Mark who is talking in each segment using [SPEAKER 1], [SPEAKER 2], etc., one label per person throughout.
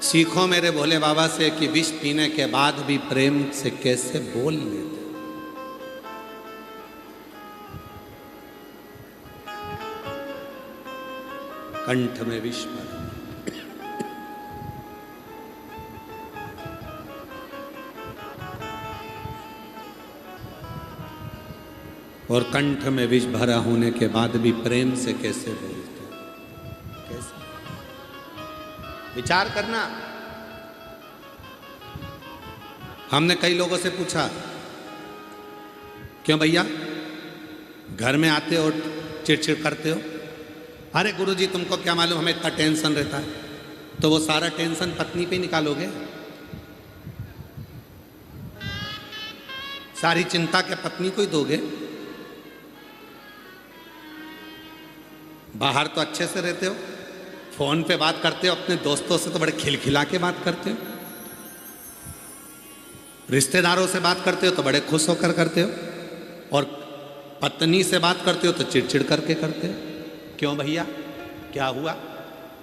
[SPEAKER 1] सीखो मेरे भोले बाबा से कि विष पीने के बाद भी प्रेम से कैसे बोल लेते। कंठ में विष भरा और कंठ में विष भरा होने के बाद भी प्रेम से कैसे बोलते, कैसे? विचार करना। हमने कई लोगों से पूछा, क्यों भैया घर में आते हो चिड़चिड़ करते हो? अरे गुरुजी तुमको क्या मालूम हमें इतना टेंशन रहता है। तो वो सारा टेंशन पत्नी पे निकालोगे? सारी चिंता क्या पत्नी को ही दोगे? बाहर तो अच्छे से रहते हो, फोन पे बात करते हो अपने दोस्तों से तो बड़े खिलखिला के बात करते हो, रिश्तेदारों से बात करते हो तो बड़े खुश होकर करते हो, और पत्नी से बात करते हो तो चिड़चिड़ करके करते हो। क्यों भैया क्या हुआ?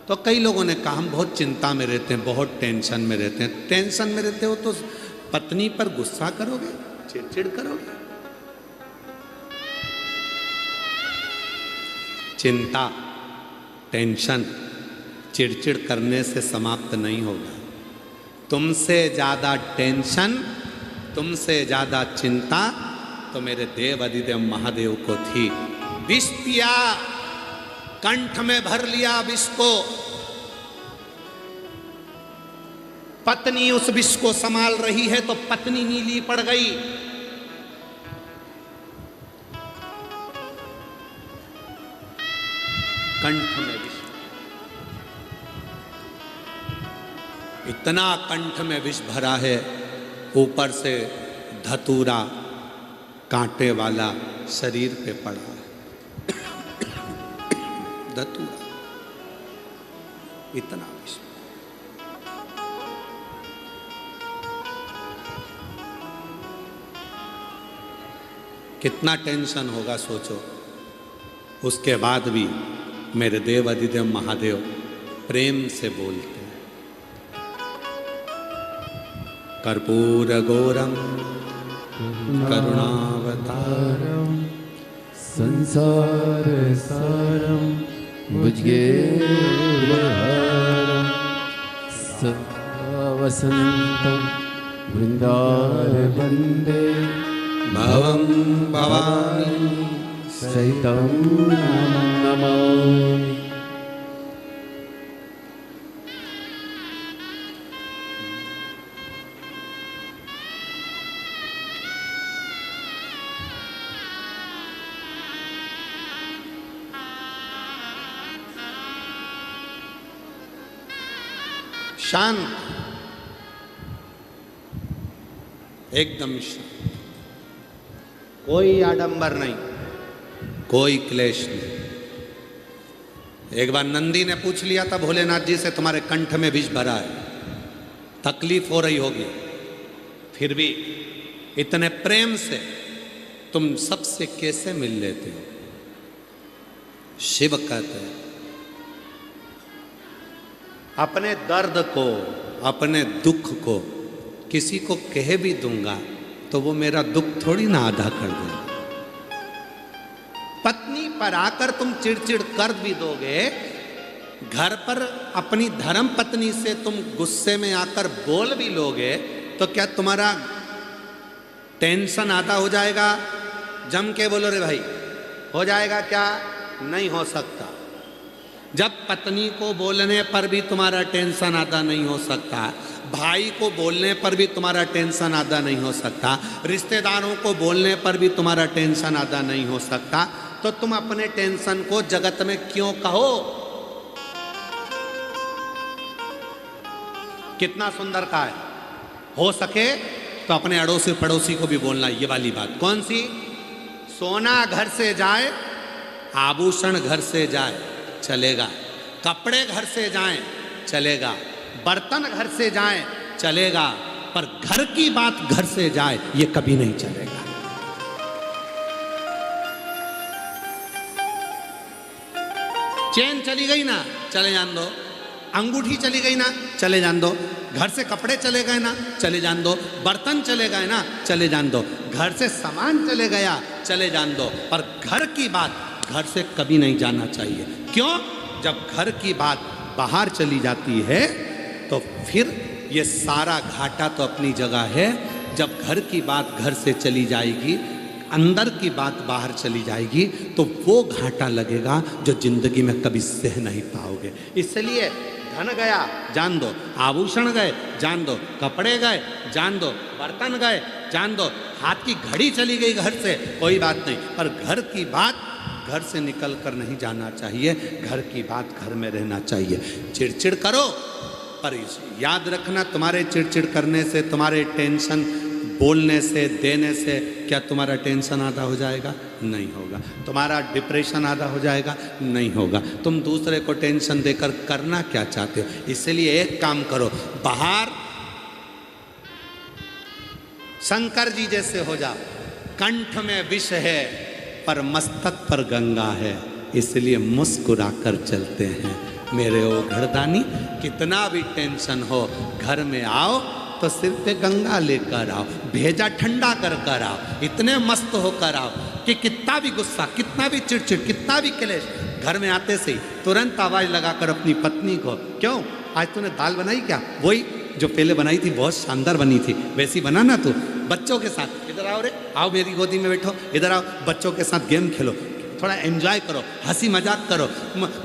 [SPEAKER 1] तो कई लोगों ने कहा हम बहुत चिंता में रहते हैं, बहुत टेंशन में रहते हैं। टेंशन में रहते हो तो पत्नी पर गुस्सा करोगे, चिड़चिड़ करोगे? चिंता, टेंशन चिड़चिड़ करने से समाप्त नहीं होगा। तुमसे ज्यादा टेंशन, तुमसे ज्यादा चिंता तो मेरे देव अधिदेव महादेव को थी। विष पिया, कंठ में भर लिया विष को, पत्नी उस विष को संभाल रही है तो पत्नी नीली पड़ गई। कंठ में विष, इतना कंठ में विष भरा है, ऊपर से धतूरा कांटे वाला शरीर पे पड़ा है। धतूरा, इतना विष। कितना टेंशन होगा सोचो। उसके बाद भी मेरे देव अधिदेव महादेव प्रेम से बोलते हैं। कर्पूर गौरम करुणावतारम
[SPEAKER 2] संसार सारम भुजगेन्द्रहारम सदा वसंतम वृंदार वंदे
[SPEAKER 1] भवं भवानी
[SPEAKER 2] सहितं नमामि।
[SPEAKER 1] शांत, एकदम शांत, कोई आडंबर नहीं, कोई क्लेश नहीं। एक बार नंदी ने पूछ लिया था भोलेनाथ जी से, तुम्हारे कंठ में विष भरा है, तकलीफ हो रही होगी, फिर भी इतने प्रेम से तुम सबसे कैसे मिल लेते हो? शिव कहते हैं अपने दर्द को, अपने दुख को किसी को कह भी दूंगा तो वो मेरा दुख थोड़ी ना आधा कर देगा। पत्नी पर आकर तुम चिड़चिड़ कर भी दोगे, घर पर अपनी धर्म पत्नी से तुम गुस्से में आकर बोल भी लोगे, तो क्या तुम्हारा टेंशन आधा हो जाएगा? जम के बोलो रे भाई, हो जाएगा क्या? नहीं हो सकता। जब पत्नी को बोलने पर भी तुम्हारा टेंशन आधा नहीं हो सकता, भाई को बोलने पर भी तुम्हारा टेंशन आधा नहीं हो सकता, रिश्तेदारों को बोलने पर भी तुम्हारा टेंशन आधा नहीं हो सकता, तो तुम अपने टेंशन को जगत में क्यों कहो? कितना सुंदर कहा है। हो सके तो अपने अड़ोसी पड़ोसी को भी बोलना ये वाली बात। कौन सी? सोना घर से जाए, आभूषण घर से जाए, चलेगा। कपड़े घर से जाएं, चलेगा। बर्तन घर से जाएं, चलेगा। पर घर की बात घर से जाए, ये कभी नहीं चलेगा। चैन चली गई ना, चले जान दो। अंगूठी चली गई ना, चले जान दो। घर से कपड़े चले गए ना, चले जान दो। बर्तन चले गए ना, चले जान दो। घर से सामान चले गया, चले जान दो। पर घर की बात घर से कभी नहीं जाना चाहिए। क्यों? जब घर की बात बाहर चली जाती है तो फिर ये सारा घाटा तो अपनी जगह है। जब घर की बात घर से चली जाएगी, अंदर की बात बाहर चली जाएगी, तो वो घाटा लगेगा जो जिंदगी में कभी सह नहीं पाओगे। इसलिए धन गया जान दो, आभूषण गए जान दो, कपड़े गए जान दो, बर्तन गए जान दो, हाथ की घड़ी चली गई घर से, कोई बात नहीं, पर घर की बात घर से निकल कर नहीं जाना चाहिए। घर की बात घर में रहना चाहिए। चिड़चिड़ करो, पर याद रखना, तुम्हारे चिड़चिड़ करने से, तुम्हारे टेंशन बोलने से, देने से क्या तुम्हारा टेंशन आधा हो जाएगा? नहीं होगा। तुम्हारा डिप्रेशन आधा हो जाएगा? नहीं होगा। तुम दूसरे को टेंशन देकर करना क्या चाहते हो? इसलिए एक काम करो, बाहर शंकर जी जैसे हो जाओ। कंठ में विष है पर मस्तक पर गंगा है, इसलिए मुस्कुरा कर चलते हैं। मेरे ओ घरदानी, कितना भी टेंशन हो, घर में आओ तो सिर पे गंगा लेकर आओ, भेजा ठंडा कर कर आओ, इतने मस्त होकर आओ कि कितना भी गुस्सा, कितना भी चिड़चिड़, कितना भी क्लेश, घर में आते से ही तुरंत आवाज लगाकर अपनी पत्नी को, क्यों आज तूने दाल बनाई क्या? वही जो पहले बनाई थी, बहुत शानदार बनी थी, वैसी बना ना तू। बच्चों के साथ इधर आओ रे, आओ मेरी गोदी में बैठो, इधर आओ, बच्चों के साथ गेम खेलो, थोड़ा एंजॉय करो, हंसी मजाक करो।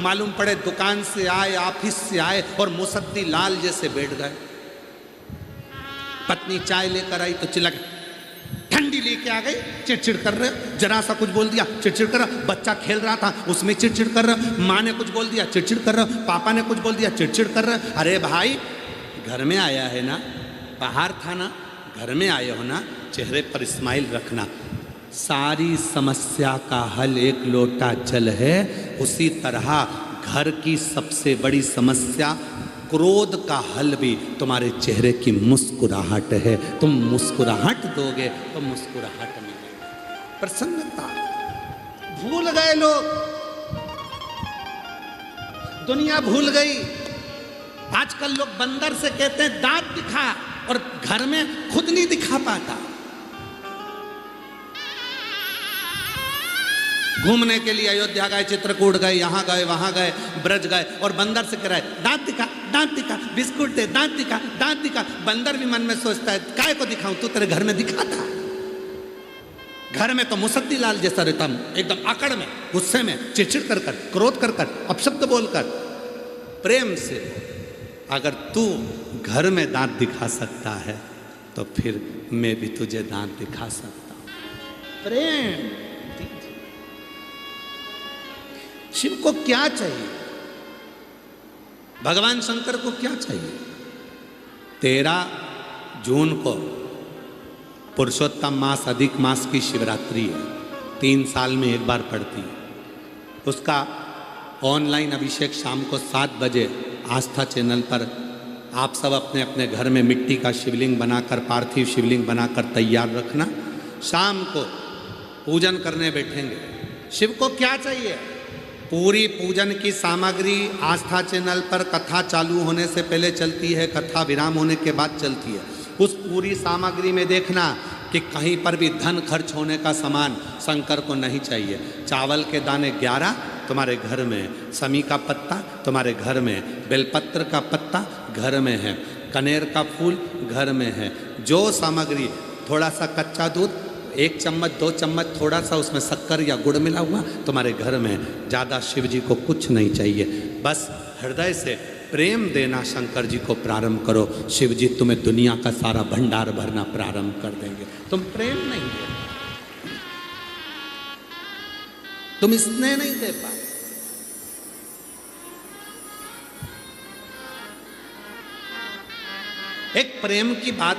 [SPEAKER 1] मालूम पड़े दुकान से आए, ऑफिस से आए और मुसद्दी लाल जैसे बैठ गए। पत्नी चाय लेकर आई तो चिल्ला ठंडी लेके आ गई, चिड़चिड़ कर रहे हो। जरा सा कुछ बोल दिया चिड़चिड़ कर रहा। बच्चा खेल रहा था उसमें चिड़चिड़ कर रहा। माँ ने कुछ बोल दिया चिड़चिड़ कर रहा। पापा ने कुछ बोल दिया चिड़चिड़ कर रहा। अरे भाई, घर में आया है ना, बाहर था ना, घर में आए हो ना, चेहरे पर स्माइल रखना। सारी समस्या का हल एक लोटा जल है। उसी तरह घर की सबसे बड़ी समस्या क्रोध का हल भी तुम्हारे चेहरे की मुस्कुराहट है। तुम मुस्कुराहट दोगे तो मुस्कुराहट मिलेगी, प्रसन्नता। भूल गए लोग, दुनिया भूल गई। आजकल लोग बंदर से कहते हैं दांत दिखा, और घर में खुद नहीं दिखा पाता। घूमने के लिए अयोध्या गए, चित्रकूट गए, यहाँ गए, वहां गए, ब्रज गए, और बंदर से कह रहा है दांत दिखा, दांत दिखा, बिस्कुट दे, दांत दिखा, दांत दिखा। बंदर भी मन में सोचता है काय को दिखाऊं, तू तेरे घर में दिखा था। घर में तो मुसद्दी लाल जैसा रहता हूं, एकदम अकड़ में, गुस्से में, चिड़चिड़ कर कर, क्रोध कर कर, अपशब्द बोलकर। प्रेम से अगर तू घर में दांत दिखा सकता है तो फिर मैं भी तुझे दांत दिखा सकता हूं। प्रेम। शिव को क्या चाहिए? भगवान शंकर को क्या चाहिए? 13 जून को पुरुषोत्तम मास, अधिक मास की शिवरात्रि है, 3 साल में एक बार पड़ती है। उसका ऑनलाइन अभिषेक शाम को 7 बजे आस्था चैनल पर आप सब अपने अपने घर में मिट्टी का शिवलिंग बनाकर, पार्थिव शिवलिंग बनाकर तैयार रखना। शाम को पूजन करने बैठेंगे। शिव को क्या चाहिए? पूरी पूजन की सामग्री आस्था चैनल पर कथा चालू होने से पहले चलती है, कथा विराम होने के बाद चलती है। उस पूरी सामग्री में देखना कि कहीं पर भी धन खर्च होने का सामान शंकर को नहीं चाहिए। चावल के दाने 11 तुम्हारे घर में, समी का पत्ता तुम्हारे घर में, बेलपत्र का पत्ता घर में है, कनेर का फूल घर में है। जो सामग्री, थोड़ा सा कच्चा दूध, 1 चम्मच 2 चम्मच, थोड़ा सा उसमें शक्कर या गुड़ मिला हुआ तुम्हारे घर में। ज़्यादा शिव जी को कुछ नहीं चाहिए, बस हृदय से प्रेम देना शंकर जी को प्रारंभ करो। शिव जी तुम्हें दुनिया का सारा भंडार भरना प्रारंभ कर देंगे। तुम प्रेम नहीं दे, तुम स्नेह नहीं दे पाए। एक प्रेम की बात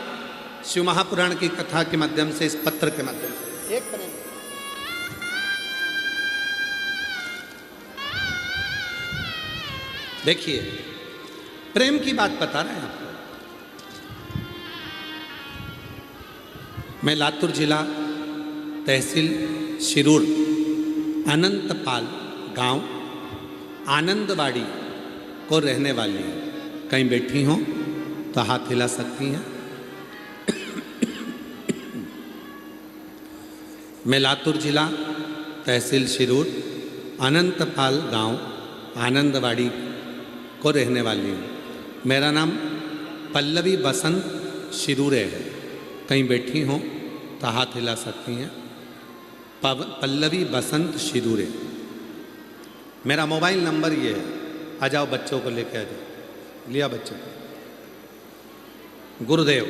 [SPEAKER 1] शिव महापुराण की कथा के माध्यम से, इस पत्र के माध्यम से एक प्रेम, देखिए प्रेम की बात बता रहे हैं आपको। मैं लातूर जिला, तहसील शिरूर, अनंतपाल गांव, आनंदवाड़ी को रहने वाली हूँ। कहीं बैठी हो तो हाथ हिला सकती हैं। मैं लातूर जिला तहसील शिरूर अनंतपाल गांव आनंदवाड़ी को रहने वाली हूँ। मेरा नाम पल्लवी बसंत शिरूरे है। कहीं बैठी हो तो हाथ हिला सकती हैं। पल्लवी बसंत शिरूरे। मेरा मोबाइल नंबर ये है। आ जाओ, बच्चों को लेके आ जाओ। लिया बच्चों को। गुरुदेव।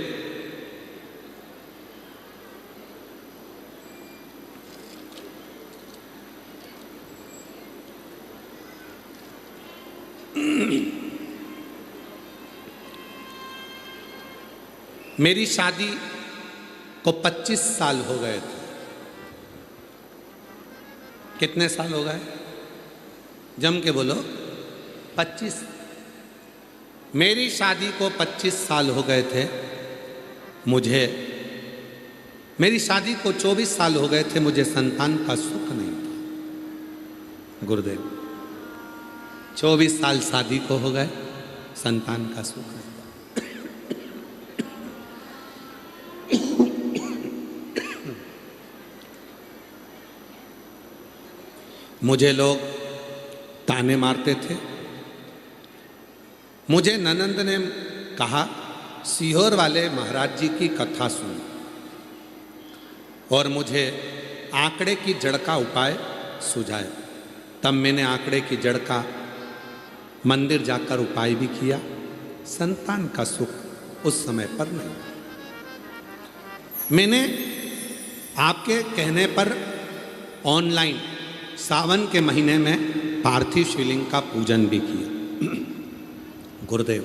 [SPEAKER 1] मेरी शादी को 25 साल हो गए थे। कितने साल हो गए? जम के बोलो। 25। मेरी शादी को 25 साल हो गए थे। मेरी शादी को 24 साल हो गए थे। मुझे संतान का सुख नहीं था। गुरुदेव, 24 साल शादी को हो गए, संतान का सुख नहीं था। मुझे लोग ताने मारते थे। मुझे ननंद ने कहा, सीहोर वाले महाराज जी की कथा सुन, और मुझे आंकड़े की जड़ का उपाय सुझाया। तब मैंने आंकड़े की जड़ का मंदिर जाकर उपाय भी किया। संतान का सुख उस समय पर नहीं। मैंने आपके कहने पर ऑनलाइन सावन के महीने में पार्थिव शिवलिंग का पूजन भी किया। गुरुदेव,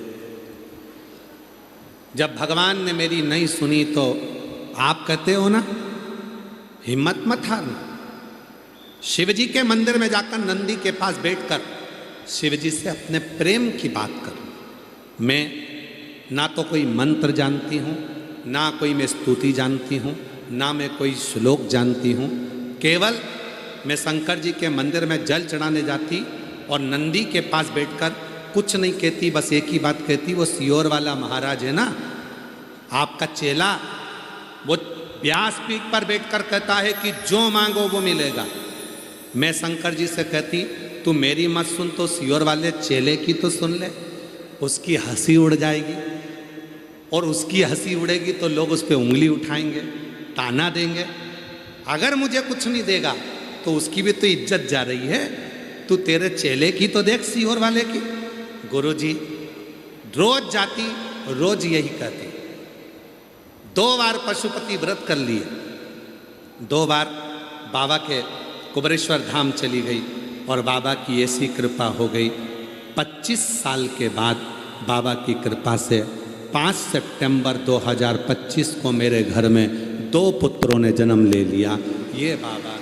[SPEAKER 1] जब भगवान ने मेरी नहीं सुनी तो आप कहते हो ना, हिम्मत मत हारना। शिव जी के मंदिर में जाकर नंदी के पास बैठकर शिव जी से अपने प्रेम की बात करो। मैं ना तो कोई मंत्र जानती हूँ, ना कोई मैं स्तुति जानती हूँ, ना मैं कोई श्लोक जानती हूँ। केवल मैं शंकर जी के मंदिर में जल चढ़ाने जाती और नंदी के पास बैठकर कुछ नहीं कहती, बस एक ही बात कहती, वो सीहोर वाला महाराज है ना, आपका चेला, वो व्यास पीठ पर बैठकर कहता है कि जो मांगो वो मिलेगा। मैं शंकर जी से कहती, तू मेरी मत सुन तो सीहोर वाले चेले की तो सुन ले। उसकी हंसी उड़ जाएगी, और उसकी हंसी उड़ेगी तो लोग उस पर उंगली उठाएंगे, ताना देंगे। अगर मुझे कुछ नहीं देगा तो उसकी भी तो इज्जत जा रही है। तू तेरे चेले की तो देख, सीहोर वाले की। गुरुजी रोज जाती, रोज यही कहती। 2 बार पशुपति व्रत कर लिए, 2 बार बाबा के कुबरेश्वर धाम चली गई, और बाबा की ऐसी कृपा हो गई। 25 साल के बाद बाबा की कृपा से 5 सितंबर 2025 को मेरे घर में 2 पुत्रों ने जन्म ले लिया। ये बाबा,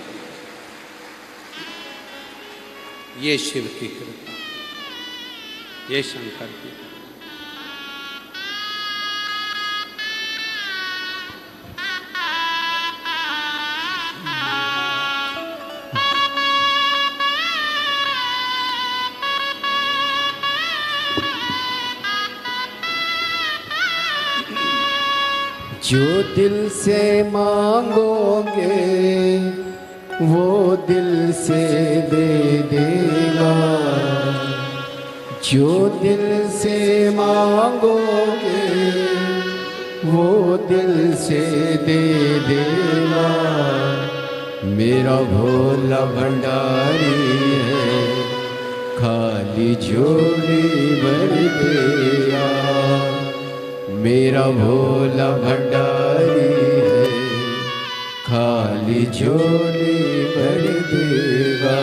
[SPEAKER 1] ये शिव की कृपा, ये शंकर की।
[SPEAKER 2] जो दिल से मांगोगे वो दिल से दे देगा। जो दिल से मांगोगे वो दिल से दे देगा। मेरा भोला भंडारी है, खाली झोली भर देगा। मेरा भोला भंडारी है, खाली झोली भर देगा।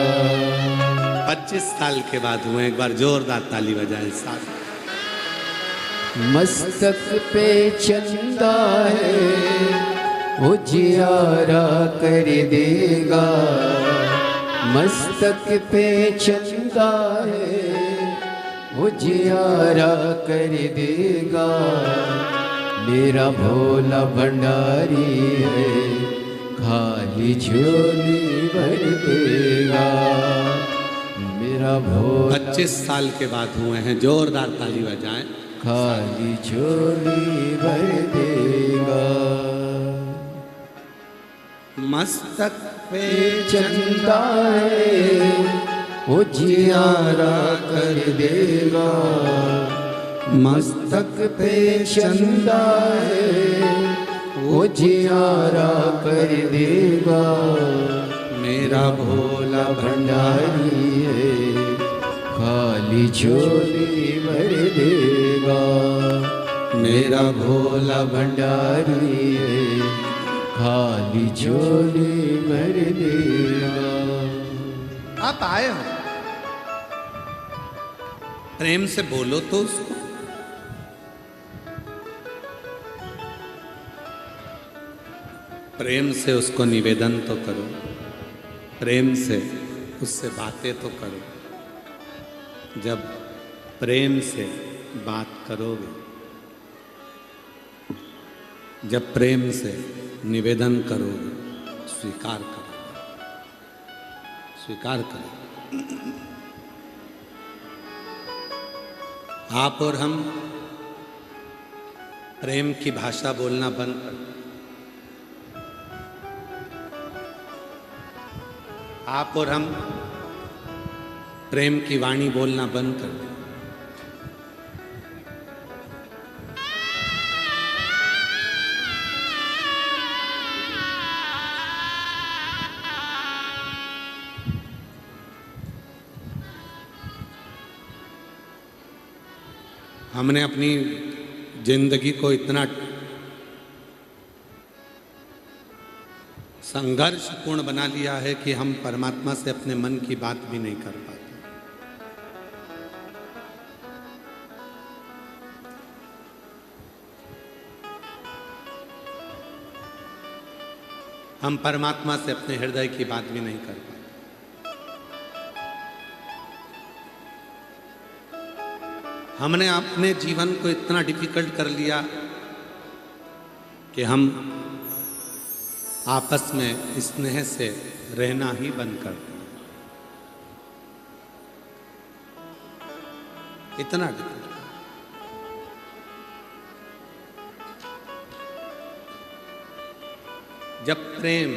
[SPEAKER 1] 25 साल के बाद हुए, एक बार जोरदार ताली बजाएं साथ।
[SPEAKER 2] मस्तक पे चंदा है, उजियारा कर देगा। मस्तक पे चंदा है, उजियारा कर देगा। मेरा भोला भंडारी है, खाली झोली भर देगा। मेरा भोला
[SPEAKER 1] 25 साल के बाद हुए हैं। जोरदार ताली बजाएं।
[SPEAKER 2] खाली झोली भर देगा।
[SPEAKER 1] मस्तक पे
[SPEAKER 2] चंदा है उजियारा कर देगा। मस्तक पे चंदा है उजियारा कर देगा। मेरा भोला भंडारी है खाली झोली भर देगा। मेरा भोला भंडारी है खाली झोली भर देगा।
[SPEAKER 1] आप आए हो, प्रेम से बोलो तो उसको। प्रेम से उसको निवेदन तो करो, प्रेम से उससे बातें तो करो। जब प्रेम से बात करोगे, जब प्रेम से निवेदन करोगे, स्वीकार करो, स्वीकार करो। आप और हम प्रेम की भाषा बोलना बंद कर दें। आप और हम प्रेम की वाणी बोलना बंद कर दें। हमने अपनी जिंदगी को इतना संघर्षपूर्ण बना लिया है कि हम परमात्मा से अपने मन की बात भी नहीं कर पाते। हम परमात्मा से अपने हृदय की बात भी नहीं कर पाते। हमने अपने जीवन को इतना डिफिकल्ट कर लिया कि हम आपस में स्नेह से रहना ही बंद कर दें। इतना डिफिकल्ट। जब प्रेम,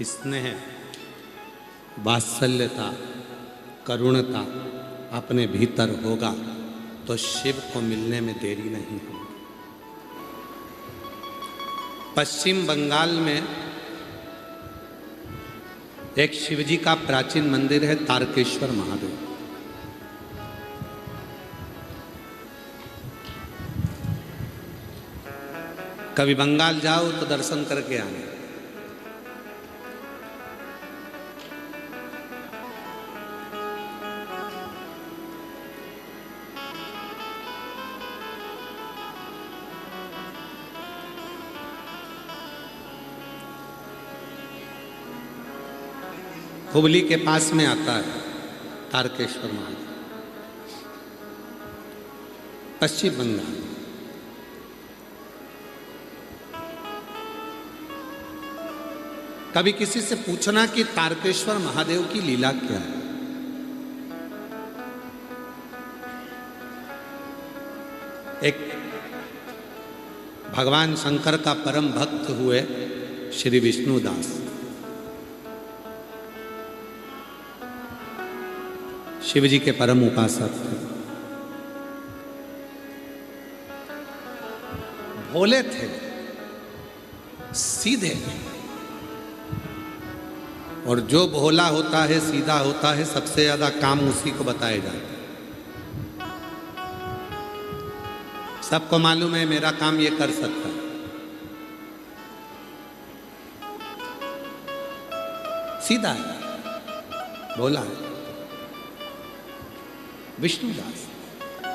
[SPEAKER 1] स्नेह, वात्सल्यता, करुणता अपने भीतर होगा तो शिव को मिलने में देरी नहीं होगी। पश्चिम बंगाल में एक शिवजी का प्राचीन मंदिर है, तारकेश्वर महादेव। कभी बंगाल जाओ तो दर्शन करके आना। हुबली के पास में आता है तारकेश्वर महादेव, पश्चिम बंगाल। कभी किसी से पूछना कि तारकेश्वर महादेव की लीला क्या है। एक भगवान शंकर का परम भक्त हुए श्री विष्णुदास, शिव जी के परम उपासक थे, भोले थे, सीधे। और जो भोला होता है, सीधा होता है, सबसे ज्यादा काम उसी को बताए जाते हैं। सबको मालूम है मेरा काम ये कर सकता है, सीधा है, भोला है। विष्णुदास,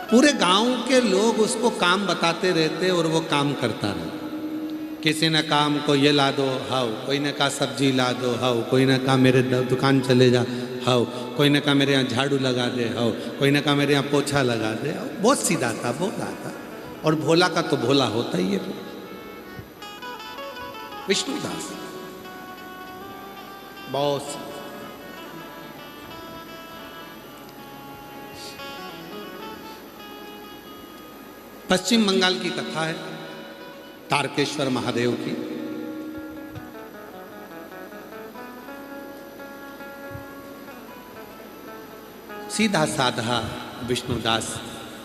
[SPEAKER 1] पूरे गांव के लोग उसको काम बताते रहते और वो काम करता रहता। किसी ने कहा हमको ये ला दो, हाउ। कोई ने कहा सब्जी ला दो, हाउ। कोई ने कहा मेरे दुकान चले जा, हाउ। कोई ने कहा मेरे यहाँ झाड़ू लगा दे, हाउ। कोई ने कहा मेरे यहाँ पोछा लगा दे। बहुत सीधा था, भोला था। और भोला का तो भोला होता ही है विष्णुदास, बहुत। पश्चिम बंगाल की कथा है तारकेश्वर महादेव की। सीधा साधा विष्णुदास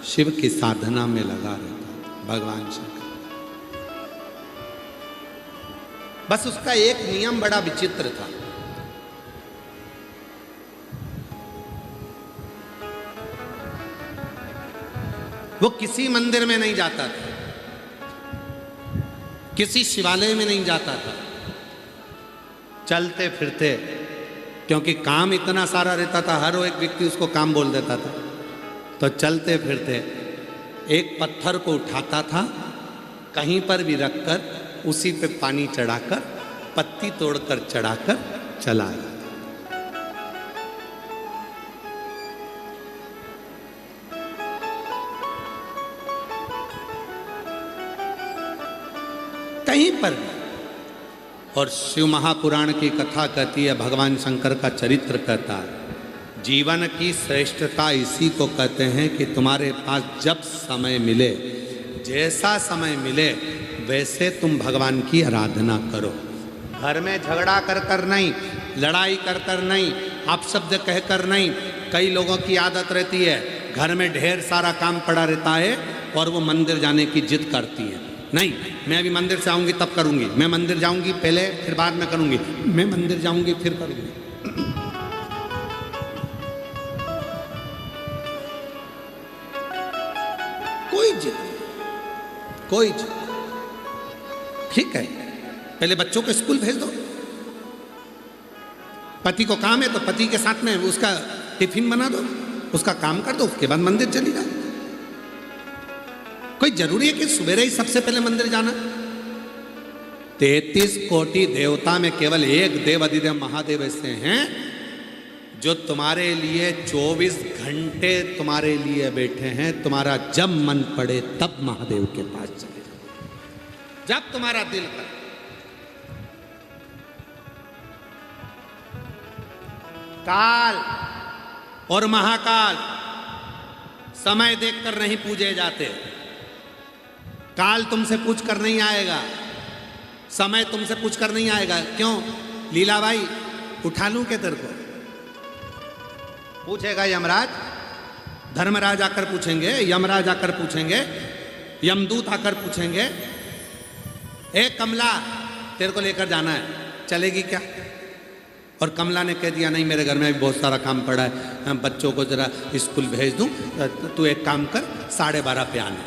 [SPEAKER 1] शिव की साधना में लगा रहता भगवान शंकर। बस उसका एक नियम बड़ा विचित्र था। वो किसी मंदिर में नहीं जाता था, किसी शिवालय में नहीं जाता था। चलते फिरते, क्योंकि काम इतना सारा रहता था, हर एक व्यक्ति उसको काम बोल देता था, तो चलते फिरते एक पत्थर को उठाता था, कहीं पर भी रखकर उसी पे पानी चढ़ाकर पत्ती तोड़कर चढ़ाकर चला आया। कहीं पर भी। और शिव महापुराण की कथा कहती है, भगवान शंकर का चरित्र कहता है, जीवन की श्रेष्ठता इसी को कहते हैं कि तुम्हारे पास जब समय मिले, जैसा समय मिले वैसे तुम भगवान की आराधना करो। घर में झगड़ा कर कर नहीं, लड़ाई कर कर नहीं, अपशब्द कह कर नहीं। कई लोगों की आदत रहती है, घर में ढेर सारा काम पड़ा रहता है और वो मंदिर जाने की जिद करती है। नहीं, मैं अभी मंदिर से आऊँगी तब करूँगी, मैं मंदिर जाऊँगी पहले फिर बाद में करूँगी, मैं मंदिर जाऊँगी फिर करूँगी। कोई जिद, कोई जिद। ठीक है, पहले बच्चों को स्कूल भेज दो, पति को काम है तो पति के साथ में उसका टिफिन बना दो, उसका काम कर दो, उसके बाद मंदिर चली जाओ। कोई जरूरी है कि सवेरे ही सबसे पहले मंदिर जाना? 33 कोटि देवता में केवल एक देव अधिदेव महादेव ऐसे हैं जो तुम्हारे लिए 24 घंटे तुम्हारे लिए बैठे हैं। तुम्हारा जब मन पड़े तब महादेव के पास चले जाओ, जब तुम्हारा दिल करे। काल और महाकाल समय देखकर नहीं पूजे जाते। काल तुमसे पूछ कर नहीं आएगा, समय तुमसे पूछ कर नहीं आएगा। क्यों लीलाबाई, उठा लूं क्या तेरे को? पूछेगा यमराज, धर्मराज आकर पूछेंगे, यमराज आकर पूछेंगे, यमदूत आकर पूछेंगे, ए कमला तेरे को लेकर जाना है, चलेगी क्या? और कमला ने कह दिया, नहीं मेरे घर में भी बहुत सारा काम पड़ा है, बच्चों को जरा स्कूल भेज दूं, तू एक काम कर 12:30 पे आना।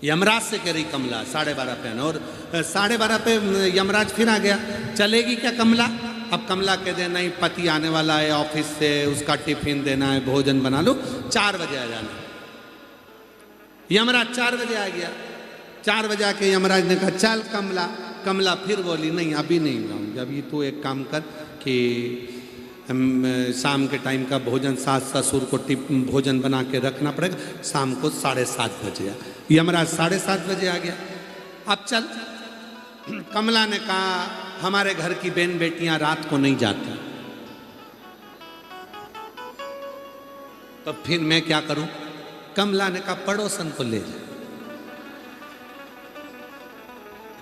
[SPEAKER 1] यमराज से कह रही कमला 12:30 पे आना, और 12:30 पे यमराज फिर आ गया, चलेगी क्या कमला? अब कमला कह दे, नहीं पति आने वाला है ऑफिस से, उसका टिफिन देना है, भोजन बना लो, 4 बजे आ जाना। यमराज 4 बजे आ गया। 4 बजे आके यमराज ने कहा, चल कमला। कमला फिर बोली, नहीं अभी नहीं जाऊँगी, अभी तू एक काम कर कि शाम के टाइम का भोजन सास ससुर को भोजन बना के रखना पड़ेगा, शाम को 7:30 बजे आ। यमराज 7:30 बजे आ गया। अब चल। कमला ने कहा, हमारे घर की बहन बेटियां रात को नहीं जाती, तो फिर मैं क्या करूं? कमला ने कहा, पड़ोसन को ले जा।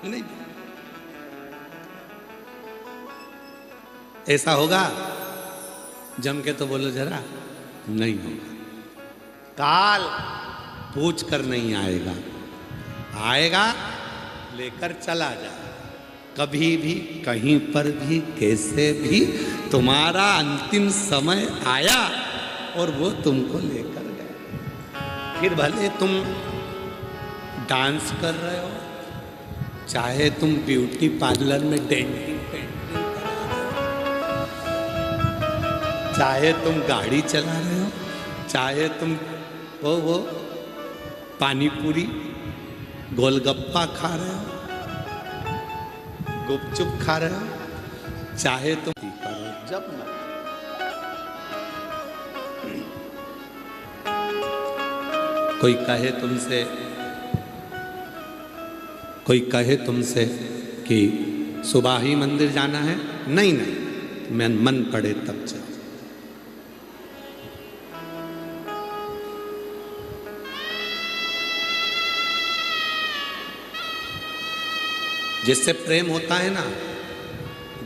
[SPEAKER 1] नहीं, ऐसा होगा? जम के तो बोलो जरा, नहीं होगा। काल पूछ कर नहीं आएगा, आएगा लेकर चला जा। कभी भी कहीं पर भी कैसे भी तुम्हारा अंतिम समय आया और वो तुमको लेकर गए। फिर भले तुम डांस कर रहे हो, चाहे तुम ब्यूटी पार्लर में डेंटिंग चाहे तुम गाड़ी चला रहे हो, चाहे तुम वो पानी पूरी गोलगप्पा खा रहे हो, गुपचुप खा रहे हो, चाहे तुम करो, जब मन। कोई कहे तुमसे कि सुबह ही मंदिर जाना है, नहीं नहीं, मैं मन पड़े तब चल। जिससे प्रेम होता है ना,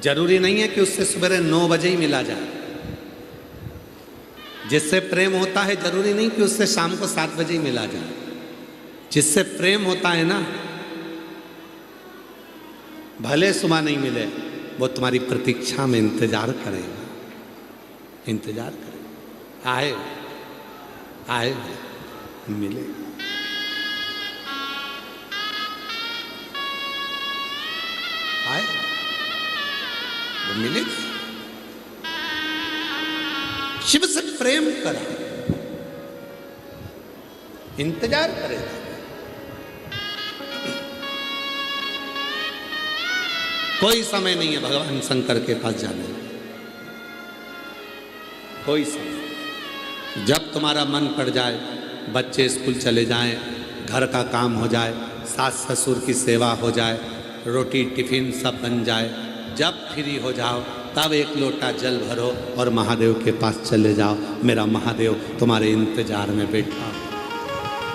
[SPEAKER 1] जरूरी नहीं है कि उससे सवेरे 9 बजे ही मिला जाए। जिससे प्रेम होता है जरूरी नहीं कि उससे शाम को 7 बजे ही मिला जाए। जिससे प्रेम होता है ना, भले सुबह नहीं मिले, वो तुम्हारी प्रतीक्षा में इंतजार करेगा, इंतजार करेगा, आए आए मिले। आए वो मिलेगी। शिव से प्रेम करा, इंतजार करेगा। कोई समय नहीं है भगवान शंकर के पास जाने का, कोई समय। जब तुम्हारा मन पड़ जाए, बच्चे स्कूल चले जाएं, घर का काम हो जाए, सास ससुर की सेवा हो जाए, रोटी टिफिन सब बन जाए, जब फ्री हो जाओ तब एक लोटा जल भरो और महादेव के पास चले जाओ। मेरा महादेव तुम्हारे इंतजार में बैठा।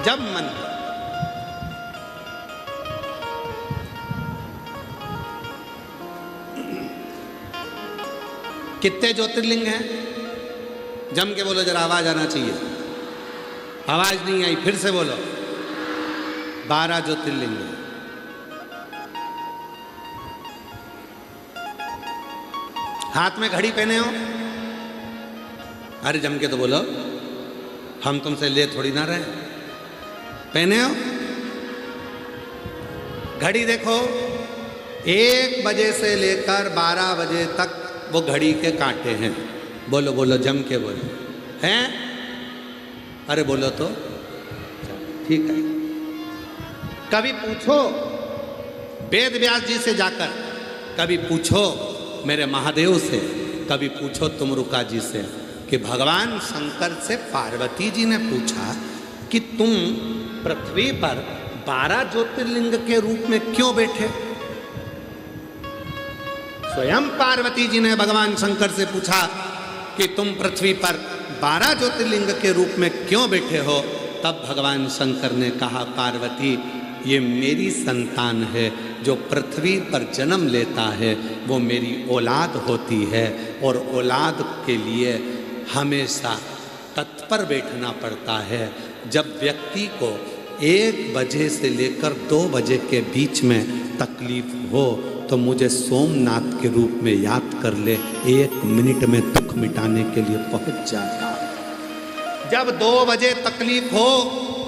[SPEAKER 1] जब मन कितने ज्योतिर्लिंग हैं? जम के बोलो जरा, आवाज आना चाहिए। आवाज नहीं आई, फिर से बोलो। 12 ज्योतिर्लिंग हैं। हाथ में घड़ी पहने हो? अरे जम के तो बोलो, हम तुमसे ले थोड़ी ना रहे। पहने हो? घड़ी देखो, 1 बजे से लेकर 12 बजे तक वो घड़ी के कांटे हैं। बोलो बोलो, जम के बोलो। हैं? अरे बोलो तो ठीक है। कभी पूछो वेद व्यास जी से जाकर, कभी पूछो मेरे महादेव से, कभी पूछो तुमरुका जी से कि भगवान शंकर से पार्वती जी ने पूछा कि तुम पृथ्वी पर 12 ज्योतिर्लिंग के रूप में क्यों बैठे? स्वयं पार्वती जी ने भगवान शंकर से पूछा कि तुम पृथ्वी पर 12 ज्योतिर्लिंग के रूप में क्यों बैठे हो? तब भगवान शंकर ने कहा, पार्वती ये मेरी संतान है, जो पृथ्वी पर जन्म लेता है वो मेरी औलाद होती है, और औलाद के लिए हमेशा तत्पर बैठना पड़ता है। जब व्यक्ति को 1 बजे से लेकर 2 बजे के बीच में तकलीफ हो तो मुझे सोमनाथ के रूप में याद कर ले, 1 मिनट में दुख मिटाने के लिए पहुंच जाएगा। जब 2 बजे तकलीफ हो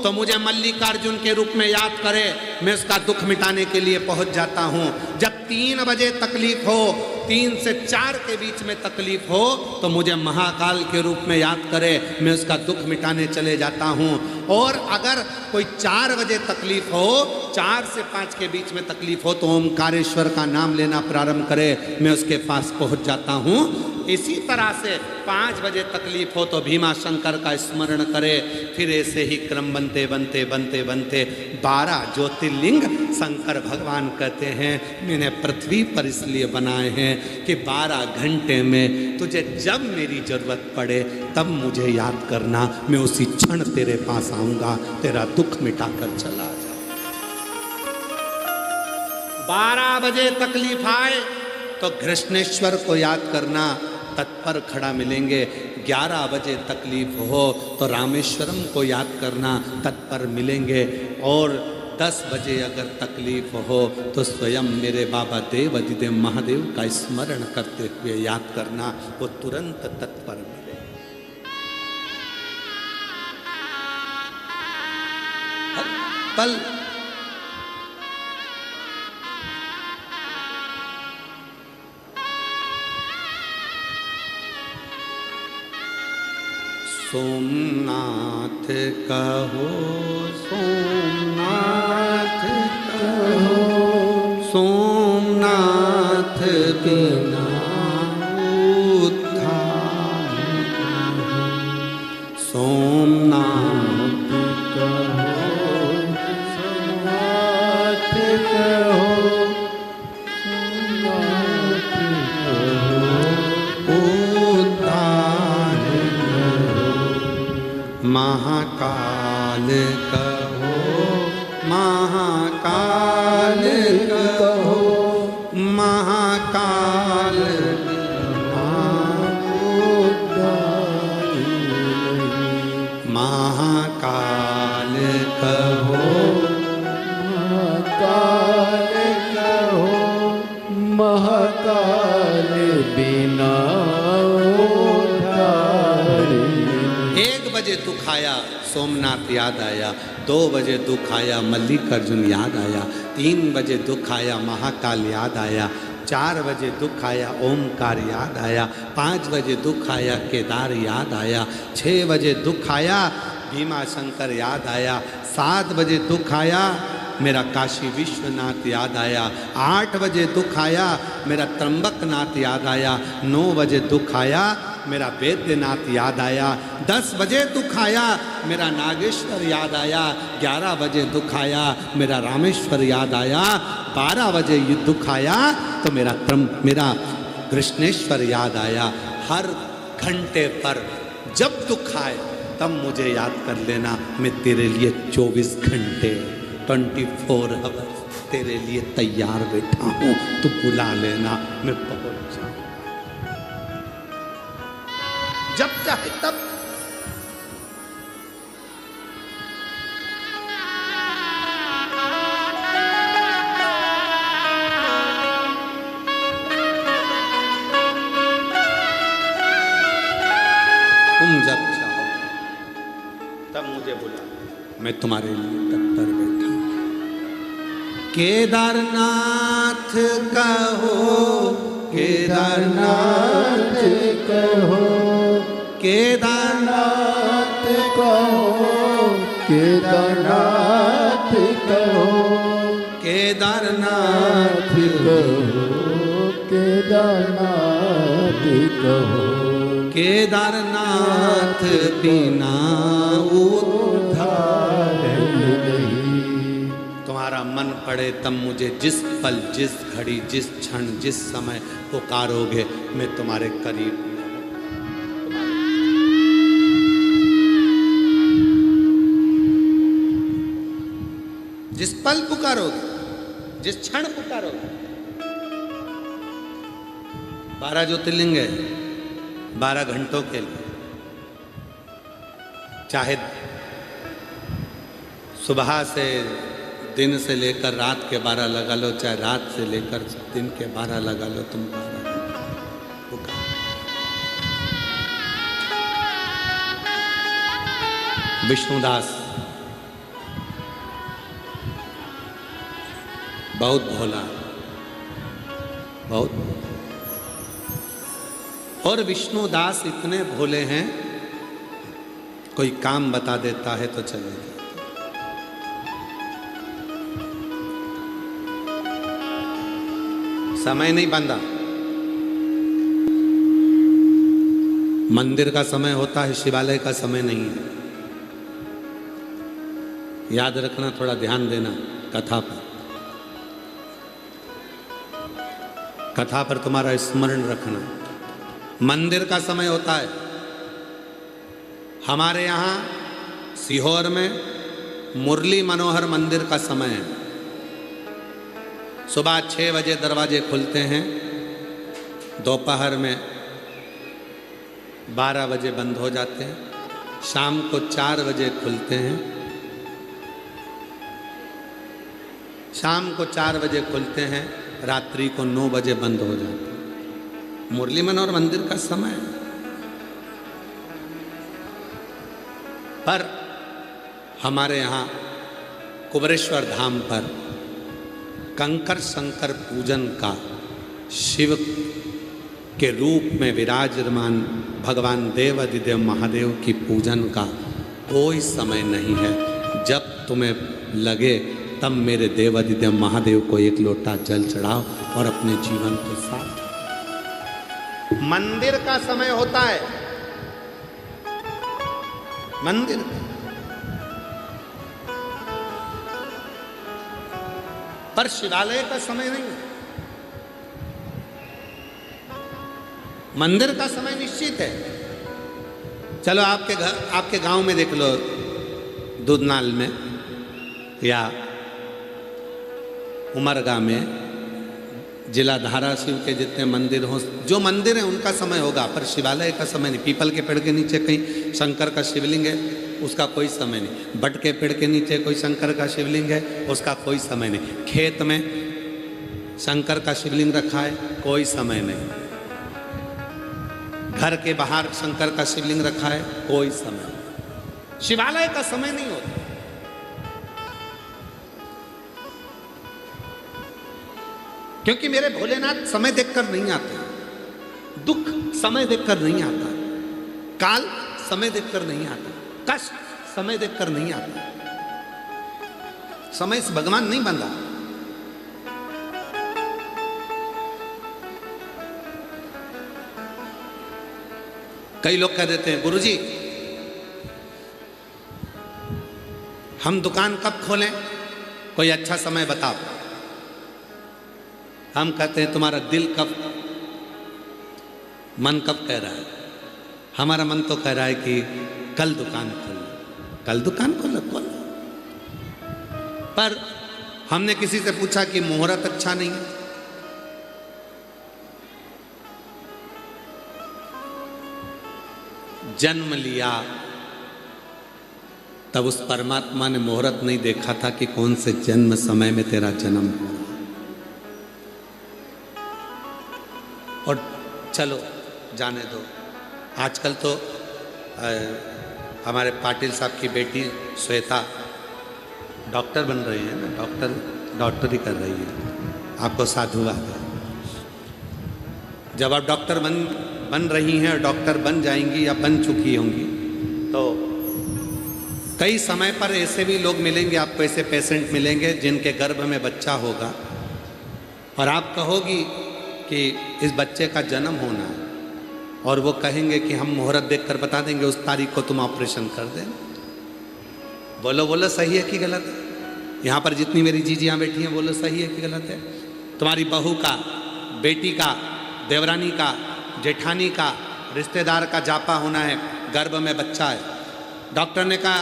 [SPEAKER 1] तो मुझे मल्लिकार्जुन के रूप में याद करे, मैं उसका दुख मिटाने के लिए पहुंच जाता हूं। जब 3 बजे तकलीफ हो, 3 से 4 के बीच में तकलीफ हो तो मुझे महाकाल के रूप में याद करे, मैं उसका दुख मिटाने चले जाता हूं। और अगर कोई 4 बजे तकलीफ हो, 4 से 5 के बीच में तकलीफ हो तो ओमकारेश्वर का नाम लेना प्रारंभ करे, मैं उसके पास पहुंच जाता हूं। इसी तरह से 5 बजे तकलीफ हो तो भीमा शंकर का स्मरण करे। फिर ऐसे ही क्रम बनते बनते बनते बनते 12 ज्योतिर्लिंग शंकर भगवान कहते हैं मैंने पृथ्वी पर इसलिए बनाए हैं कि 12 घंटे में तुझे जब मेरी जरूरत पड़े तब मुझे याद करना, मैं उसी क्षण तेरे पास आऊंगा, तेरा दुख मिटाकर चला जाऊं। 12 बजे तकलीफ आए तो कृष्णेश्वर को याद करना, तत्पर खड़ा मिलेंगे। 11 बजे तकलीफ हो तो रामेश्वरम को याद करना, तत्पर मिलेंगे। और 10 बजे अगर तकलीफ हो तो स्वयं मेरे बाबा देव अधिदेव महादेव का स्मरण करते हुए याद करना, वो तुरंत तत्पर मिले। हर पल सोमनाथ कहो, सोमनाथ कहो, सोमनाथ बिना उद्धार नहीं। सोमनाथ कहो, सोमनाथ कहो, सोमनाथ कहो, उद्धार महाकाल कहो, महाकाल कहो, महाकाल कहो,
[SPEAKER 2] महाकाल कहो, महाकाल बिना उधारी।
[SPEAKER 1] 1 बजे दुख आया सोमनाथ याद आया, 2 बजे दुख आया मल्लिकार्जुन याद आया, 3 बजे दुख आया महाकाल याद आया, 4 बजे दुख आया ओमकार याद आया, 5 बजे दुख आया केदार याद आया, 6 बजे दुख आया भीमा शंकर याद आया, 7 बजे दुख आया मेरा काशी विश्वनाथ याद आया, 8 बजे दुख आया मेरा त्र्यंबकनाथ याद आया, 9 बजे दुख आया मेरा वैद्यनाथ याद आया, 10 बजे दुख आया मेरा नागेश्वर याद आया, 11 बजे दुख आया मेरा रामेश्वर याद आया, 12 बजे ये दुख आया तो मेरा कृष्णेश्वर याद आया। हर घंटे पर जब दुख आए तब मुझे याद कर लेना, मैं तेरे लिए 24 घंटे 24 आवर्स तेरे लिए तैयार बैठा हूँ, तू बुला लेना मैं पहुंच जाऊँ जब चाहे तब। तुम जब चाहो तब मुझे बुला, मैं तुम्हारे लिए तत्पर बैठा हूं। केदारनाथ कहो, केदारनाथ
[SPEAKER 2] कहो,
[SPEAKER 1] केदारनाथ
[SPEAKER 2] कहो, केदारनाथ कहो,
[SPEAKER 1] केदारनाथ
[SPEAKER 2] कहो, केदारनाथ कहो,
[SPEAKER 1] केदारनाथ बिना उद्धार
[SPEAKER 2] नहीं।
[SPEAKER 1] तुम्हारा मन पड़े तब मुझे जिस पल जिस घड़ी जिस क्षण जिस समय पुकारोगे मैं तुम्हारे करीब हूं। जिस पल पुकारोगे जिस क्षण पुकारोगे। 12 ज्योतिर्लिंग है 12 घंटों के लिए, चाहे सुबह से दिन से लेकर रात के 12 लगा लो, चाहे रात से लेकर दिन के 12 लगा लो, तुम 12 पुकार। विष्णुदास बहुत भोला, बहुत भोला। और विष्णुदास इतने भोले हैं, कोई काम बता देता है तो चले जाते। समय नहीं बंधा, मंदिर का समय होता है, शिवालय का समय नहीं है। याद रखना, थोड़ा ध्यान देना कथा पर, कथा पर तुम्हारा स्मरण रखना। मंदिर का समय होता है, हमारे यहाँ सीहोर में मुरली मनोहर मंदिर का समय है। सुबह 6 बजे दरवाजे खुलते हैं, दोपहर में 12 बजे बंद हो जाते हैं, शाम को 4 बजे खुलते हैं, शाम को 4 बजे खुलते हैं, रात्रि को 9 बजे बंद हो जाते हैं। मुरली मनोहर मंदिर का समय है। पर हमारे यहाँ कुबरेश्वर धाम पर कंकर शंकर पूजन का, शिव के रूप में विराजमान भगवान देवाधिदेव महादेव की पूजन का कोई समय नहीं है। जब तुम्हें लगे तब मेरे देवाधिदेव महादेव को 1 लोटा जल चढ़ाओ और अपने जीवन को साथ। मंदिर का समय होता है, मंदिर का। पर शिवालय का समय नहीं है। मंदिर का समय निश्चित है। चलो आपके घर, आपके गांव में देख लो, दूधनाल में या उमरगा में, जिला धाराशिव के जितने मंदिर हों, जो मंदिर हैं उनका समय होगा, पर शिवालय का समय नहीं। पीपल के पेड़ के नीचे कहीं शंकर का शिवलिंग है, उसका कोई समय नहीं। बट के पेड़ के नीचे कोई शंकर का शिवलिंग है, उसका कोई समय नहीं। खेत में शंकर का शिवलिंग रखा है, कोई समय नहीं। घर के बाहर शंकर का शिवलिंग रखा है, कोई समय नहीं। शिवालय का समय नहीं होता। क्योंकि मेरे भोलेनाथ समय देखकर नहीं आते, दुख समय देखकर नहीं आता, काल समय देखकर नहीं आता, कष्ट समय देखकर नहीं आता। समय से भगवान नहीं बंधा। कई लोग कह देते हैं गुरुजी हम दुकान कब खोलें, कोई अच्छा समय बताओ। हम कहते हैं तुम्हारा दिल कब, मन कब कह रहा है। हमारा मन तो कह रहा है कि कल दुकान खोलो, कल दुकान खोलो खोलो। पर हमने किसी से पूछा कि मुहूर्त अच्छा नहीं है। जन्म लिया तब उस परमात्मा ने मुहूर्त नहीं देखा था कि कौन से जन्म समय में तेरा जन्म हुआ। और चलो जाने दो, आजकल तो हमारे पाटिल साहब की बेटी श्वेता डॉक्टर बन रही है ना, डॉक्टरी कर रही है। आपको साधुवाद है। जब आप डॉक्टर बन रही हैं और डॉक्टर बन जाएंगी या बन चुकी होंगी, तो कई समय पर ऐसे भी लोग मिलेंगे आपको, ऐसे पेशेंट मिलेंगे जिनके गर्भ में बच्चा होगा और आप कहोगी कि इस बच्चे का जन्म होना है, और वो कहेंगे कि हम मुहूर्त देखकर बता देंगे उस तारीख को तुम ऑपरेशन कर देना। बोलो बोलो सही है कि गलत है? यहाँ पर जितनी मेरी जीजियाँ बैठी हैं बोलो सही है कि गलत है? तुम्हारी बहू का, बेटी का, देवरानी का, जेठानी का, रिश्तेदार का जापा होना है, गर्भ में बच्चा है। डॉक्टर ने कहा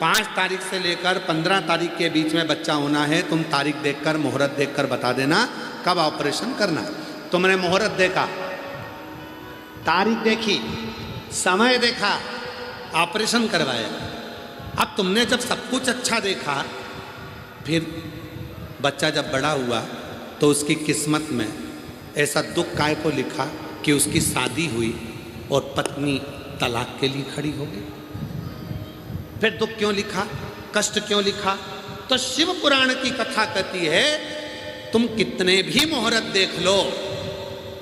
[SPEAKER 1] 5 तारीख से लेकर 15 तारीख के बीच में बच्चा होना है, तुम तारीख देखकर मुहूर्त देखकर बता देना कब ऑपरेशन करना है। तुमने मुहूर्त देखा, तारीख देखी, समय देखा, ऑपरेशन करवाया। अब तुमने जब सब कुछ अच्छा देखा, फिर बच्चा जब बड़ा हुआ तो उसकी किस्मत में ऐसा दुख काय को लिखा कि उसकी शादी हुई और पत्नी तलाक के लिए खड़ी हो गई। फिर दुख क्यों लिखा, कष्ट क्यों लिखा? तो शिव पुराण की कथा कहती है तुम कितने भी मुहूर्त देख लो,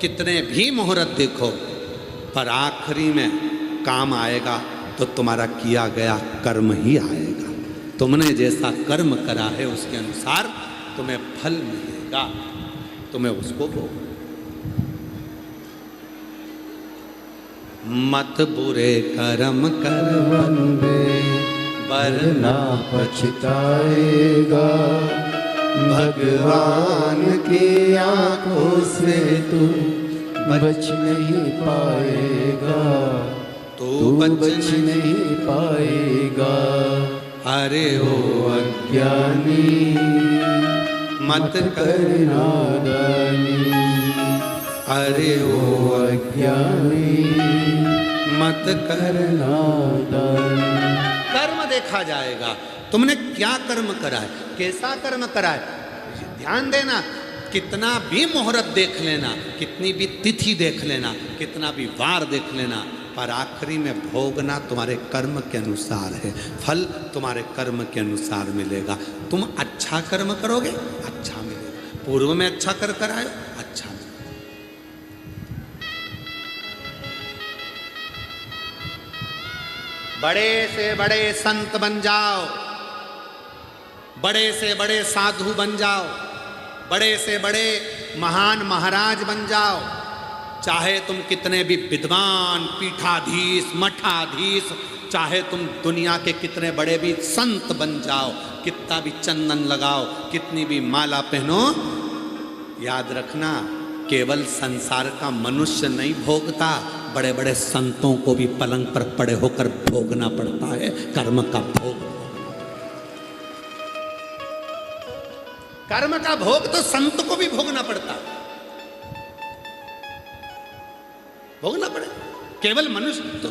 [SPEAKER 1] कितने भी मुहूर्त देखो, पर आखिरी में काम आएगा तो तुम्हारा किया गया कर्म ही आएगा। तुमने जैसा कर्म करा है उसके अनुसार तुम्हें फल मिलेगा, तुम्हें उसको भोगना। मत बुरे कर्म कर
[SPEAKER 2] वंदे
[SPEAKER 1] वरना
[SPEAKER 2] पछताएगा, भगवान की आंखों से तू बच नहीं पाएगा, तू बच नहीं पाएगा।
[SPEAKER 1] अरे ओ
[SPEAKER 2] अज्ञानी
[SPEAKER 1] मत कर
[SPEAKER 2] नादानी,
[SPEAKER 1] अरे
[SPEAKER 2] ओ अज्ञानी
[SPEAKER 1] मत कर।
[SPEAKER 2] नादानी।
[SPEAKER 1] कर्म देखा जाएगा, तुमने क्या कर्म करा है, कैसा कर्म करा है। ध्यान देना, कितना भी मुहूर्त देख लेना, कितनी भी तिथि देख लेना, कितना भी वार देख लेना, पर आखिरी में भोगना तुम्हारे कर्म के अनुसार है, फल तुम्हारे कर्म के अनुसार मिलेगा। तुम अच्छा कर्म करोगे, अच्छा मिलेगा। पूर्व में अच्छा कर आए, अच्छा मिलेगा। बड़े से बड़े संत बन जाओ, बड़े से बड़े साधु बन जाओ, बड़े से बड़े महान महाराज बन जाओ, चाहे तुम कितने भी विद्वान, पीठाधीश, मठाधीश, चाहे तुम दुनिया के कितने बड़े भी संत बन जाओ, कितना भी चंदन लगाओ, कितनी भी माला पहनो, याद रखना केवल संसार का मनुष्य नहीं भोगता, बड़े बड़े संतों को भी पलंग पर पड़े होकर भोगना पड़ता है, कर्म का भोग। कर्म का भोग तो संत को भी भोगना पड़ता, भोगना पड़े। केवल मनुष्य तो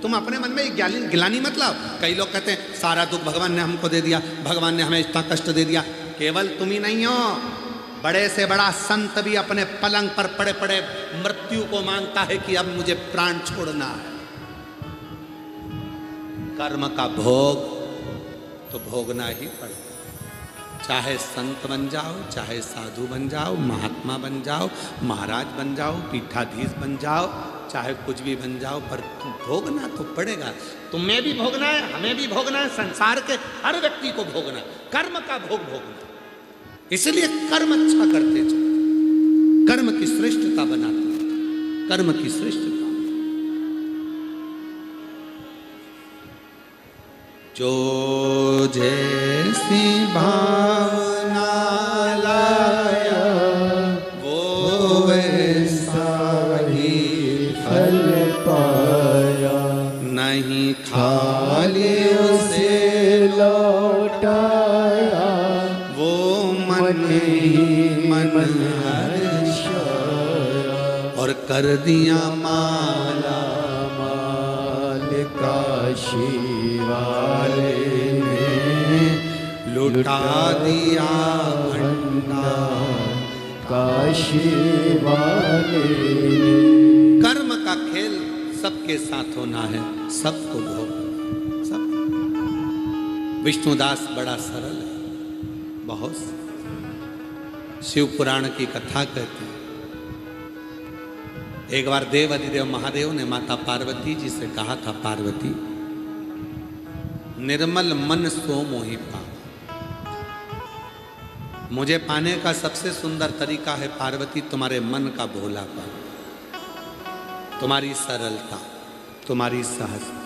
[SPEAKER 1] तुम अपने मन में गिलानी मत लाओ। कई लोग कहते हैं सारा दुख भगवान ने हमको दे दिया, भगवान ने हमें इतना कष्ट दे दिया। केवल तुम ही नहीं हो, बड़े से बड़ा संत भी अपने पलंग पर पड़े पड़े मृत्यु को मांगता है कि अब मुझे प्राण छोड़ना है। कर्म का भोग तो भोगना ही पड़ेगा। चाहे संत बन जाओ, चाहे साधु बन जाओ, महात्मा बन जाओ, महाराज बन जाओ, पीठाधीश बन जाओ, चाहे कुछ भी बन जाओ, पर भोगना तो पड़ेगा। तुम्हें भी भोगना है, हमें भी भोगना है, संसार के हर व्यक्ति को भोगना, कर्म का भोग भोगना। इसलिए कर्म अच्छा करते चलो, कर्म की श्रेष्ठता बनाते, कर्म की श्रेष्ठता। जो जैसी भावना लाया वो वैसा ही
[SPEAKER 2] फल पाया,
[SPEAKER 1] नहीं खाली उसे
[SPEAKER 2] लौटाया,
[SPEAKER 1] वो मन ही मन
[SPEAKER 2] हर्षाया,
[SPEAKER 1] और कर दिया माला
[SPEAKER 2] माल काशी वाले ने
[SPEAKER 1] लुटा दिया
[SPEAKER 2] भंडार, काशी वाले
[SPEAKER 1] कर्म का खेल सबके साथ होना है, सबको भोग सब। विष्णुदास बड़ा सरल है, बहुत। शिव पुराण की कथा कहती है, एक बार देव अधिदेव महादेव ने माता पार्वती जी से कहा था, पार्वती निर्मल मन सो मोहि पा। मुझे पाने का सबसे सुंदर तरीका है पार्वती तुम्हारे मन का भोलापन, तुम्हारी सरलता, तुम्हारी सहजता।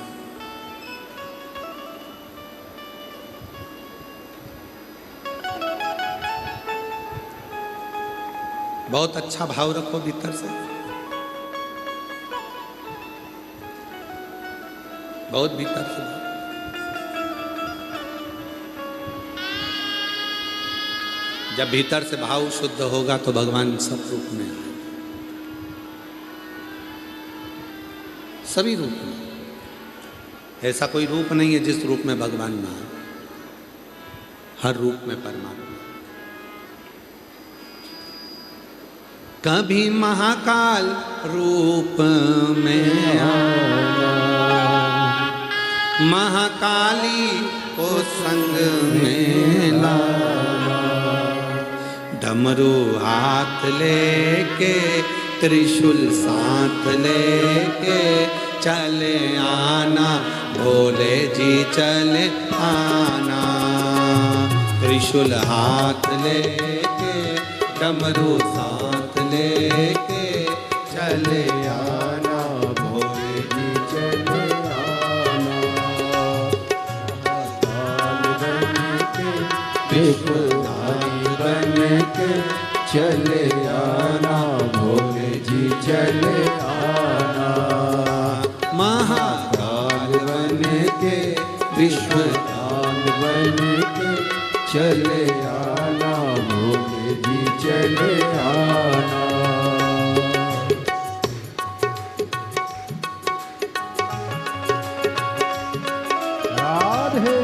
[SPEAKER 1] बहुत अच्छा भाव रखो भीतर से, बहुत भीतर से। जब भीतर से भाव शुद्ध होगा तो भगवान सब रूप में आए, सभी रूप में। ऐसा कोई रूप नहीं है जिस रूप में भगवान ना आए, हर रूप में परमात्मा। कभी महाकाल रूप में आया, महाकाली को संग में लाया, डमरू हाथ लेके त्रिशूल साथ लेके चले आना, भोले जी चले आना। त्रिशूल हाथ लेके डमरू साथ लेके चले आना, भोले जी चले आना।
[SPEAKER 2] विष्णुधारी बन के चले आना, भोले जी चले आना।
[SPEAKER 1] महाकाल
[SPEAKER 2] बन के विश्वदान बन के चले आना, भोले जी चले आना। राधे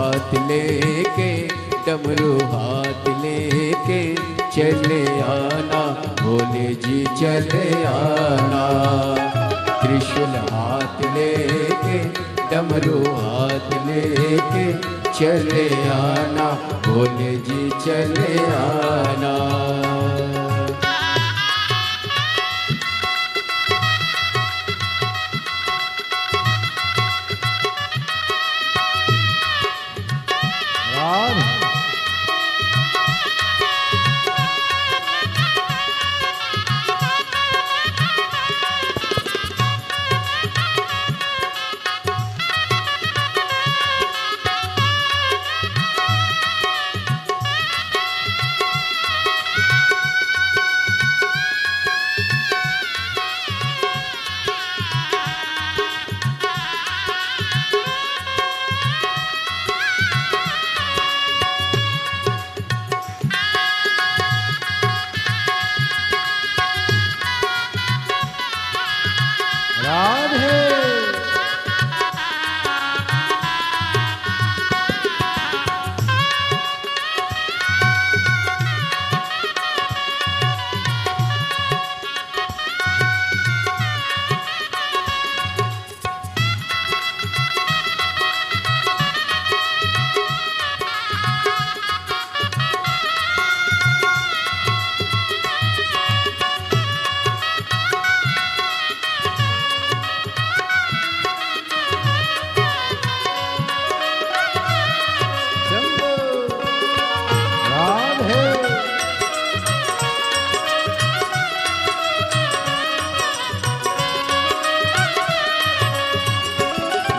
[SPEAKER 2] हाथ लेके डमरू हाथ लेके चले आना भोले जी चले आना। त्रिशूल हाथ लेके डमरू हाथ लेके चले आना भोले जी चले आना।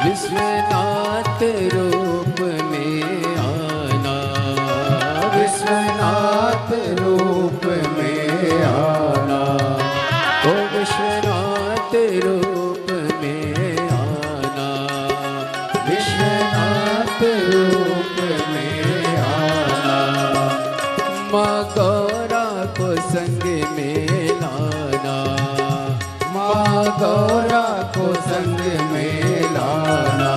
[SPEAKER 2] विश्वनाथ रूप में आना, विश्वनाथ रूप में आना, ओ विश्वनाथ रूप में आना, विश्वनाथ रूप में आना। माँ गौरा को संग में लाना, माँ गौरा को संग में लाना।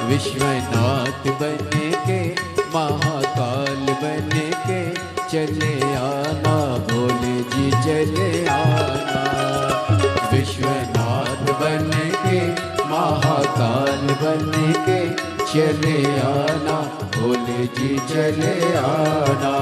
[SPEAKER 2] विश्वनाथ बन के महाकाल बन के चले आना भोले जी चले आना। विश्वनाथ बन के महाकाल बन के चले आना भोले जी चले आना।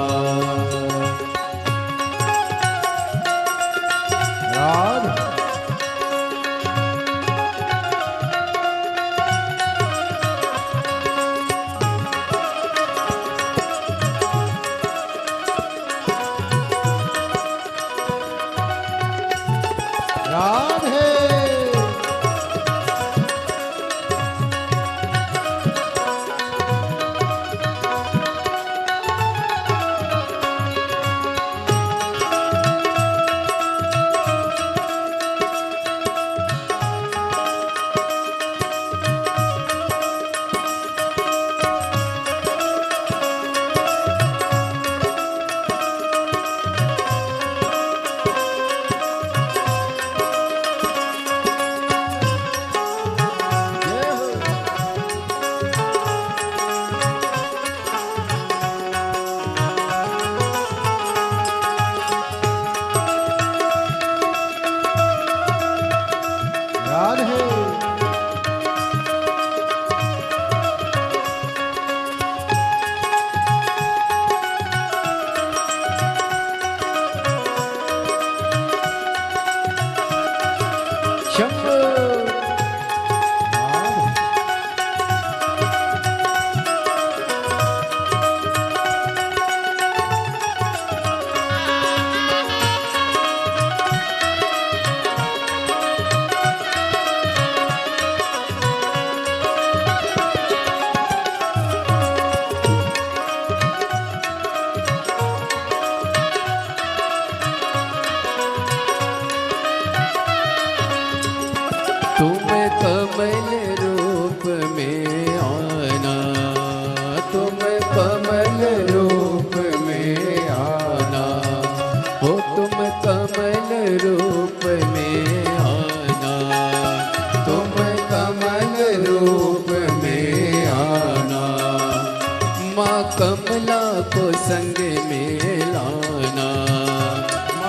[SPEAKER 2] माँ कमला को संग में लाना,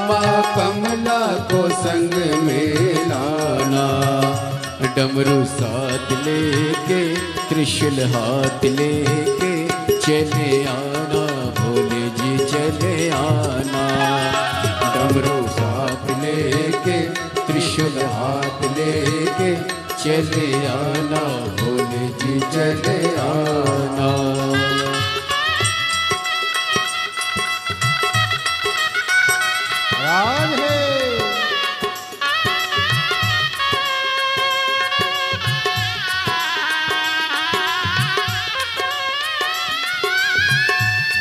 [SPEAKER 2] माँ कमला को संग में लाना। डमरू साथ लेके त्रिशूल हाथ लेके चले आना, भोले जी चले आना। डमरू साथ लेके त्रिशूल हाथ लेके चले आना, भोले जी चले आना।
[SPEAKER 3] राधे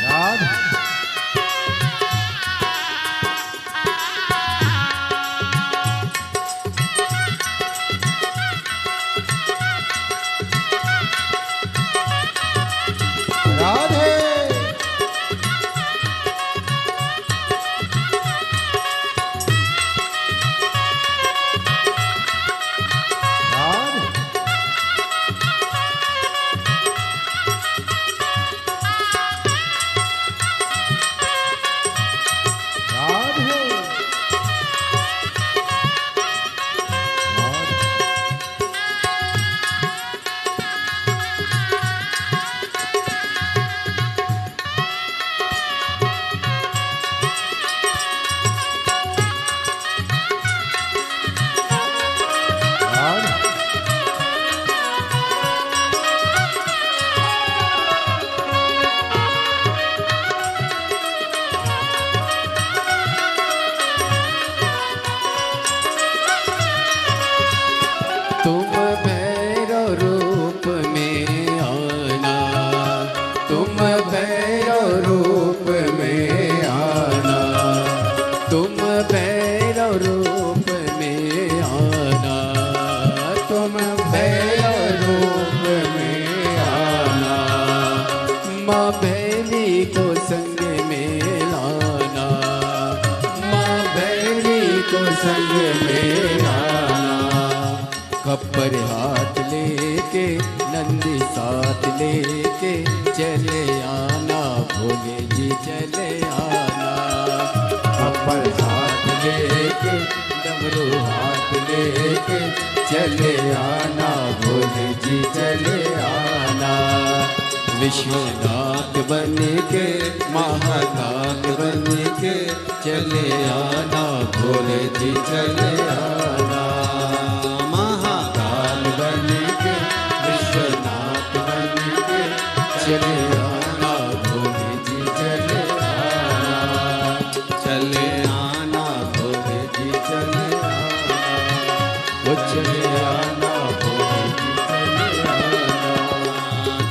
[SPEAKER 3] राधे राधे राधे राधे राधे
[SPEAKER 2] तुम भैरव रूप में आना, तुम भैरव रूप में आना। तुम भैरव रूप में आना, तुम भैरव रूप में आना। माँ भैली को संग में लाना, माँ भैली को संग में लाना। खप्पर हाथ लेके नंदी साथ लेके चले आना, भोले जी चले आना। खप्पर हाथ लेके डमरू हाथ लेके चले आना, भोले जी चले आना। विश्वनाथ बन के महानाथ बन के चले आना, भोले जी चले आना। बन के विश्वनाथ बन के चले आना, भोले जी चले आना। चले आना, भोले जी चले आना। वो चले आना, भोले जी चले आना।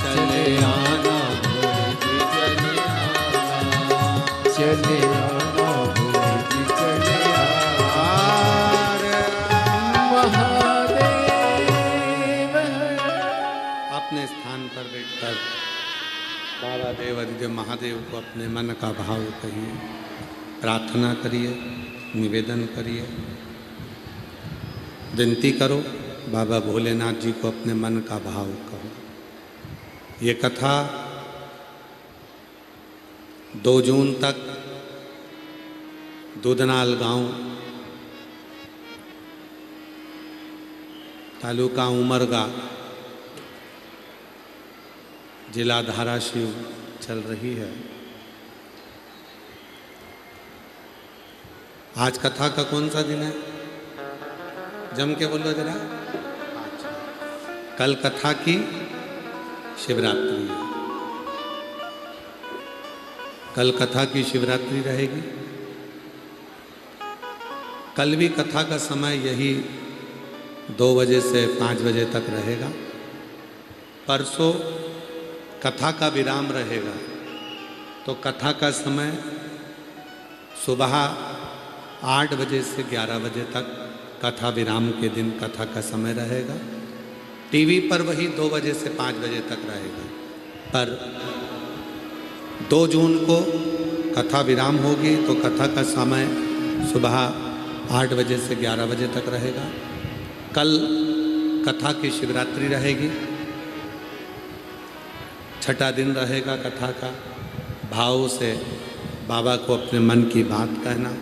[SPEAKER 2] चले आना, भोले जी चले आना। चले आना, भोले जी चले आना। महादेव
[SPEAKER 1] अपने स्थान पर बैठकर बाबा देव अधिदेव महादेव को अपने मन का भाव कहिए, प्रार्थना करिए, निवेदन करिए, विनती करो। बाबा भोलेनाथ जी को अपने मन का भाव कहो। ये कथा 2 जून तक दूधनाल गांव, तालुका उमरगा, जिला धाराशिव चल रही है। आज कथा का कौन सा दिन है? जम के बोलो जरा। कल कथा की शिवरात्रि है। कल कथा की शिवरात्रि रहेगी। कल भी कथा का समय यही 2 बजे से 5 बजे तक रहेगा। परसों कथा का विराम रहेगा, तो कथा का समय सुबह 8 बजे से 11 बजे तक कथा विराम के दिन कथा का समय रहेगा। टीवी पर वही 2 बजे से 5 बजे तक रहेगा। पर 2 जून को कथा विराम होगी, तो कथा का समय सुबह 8 बजे से 11 बजे तक रहेगा। कल कथा की शिवरात्रि रहेगी। छठा दिन रहेगा कथा का। भाव से बाबा को अपने मन की बात कहना।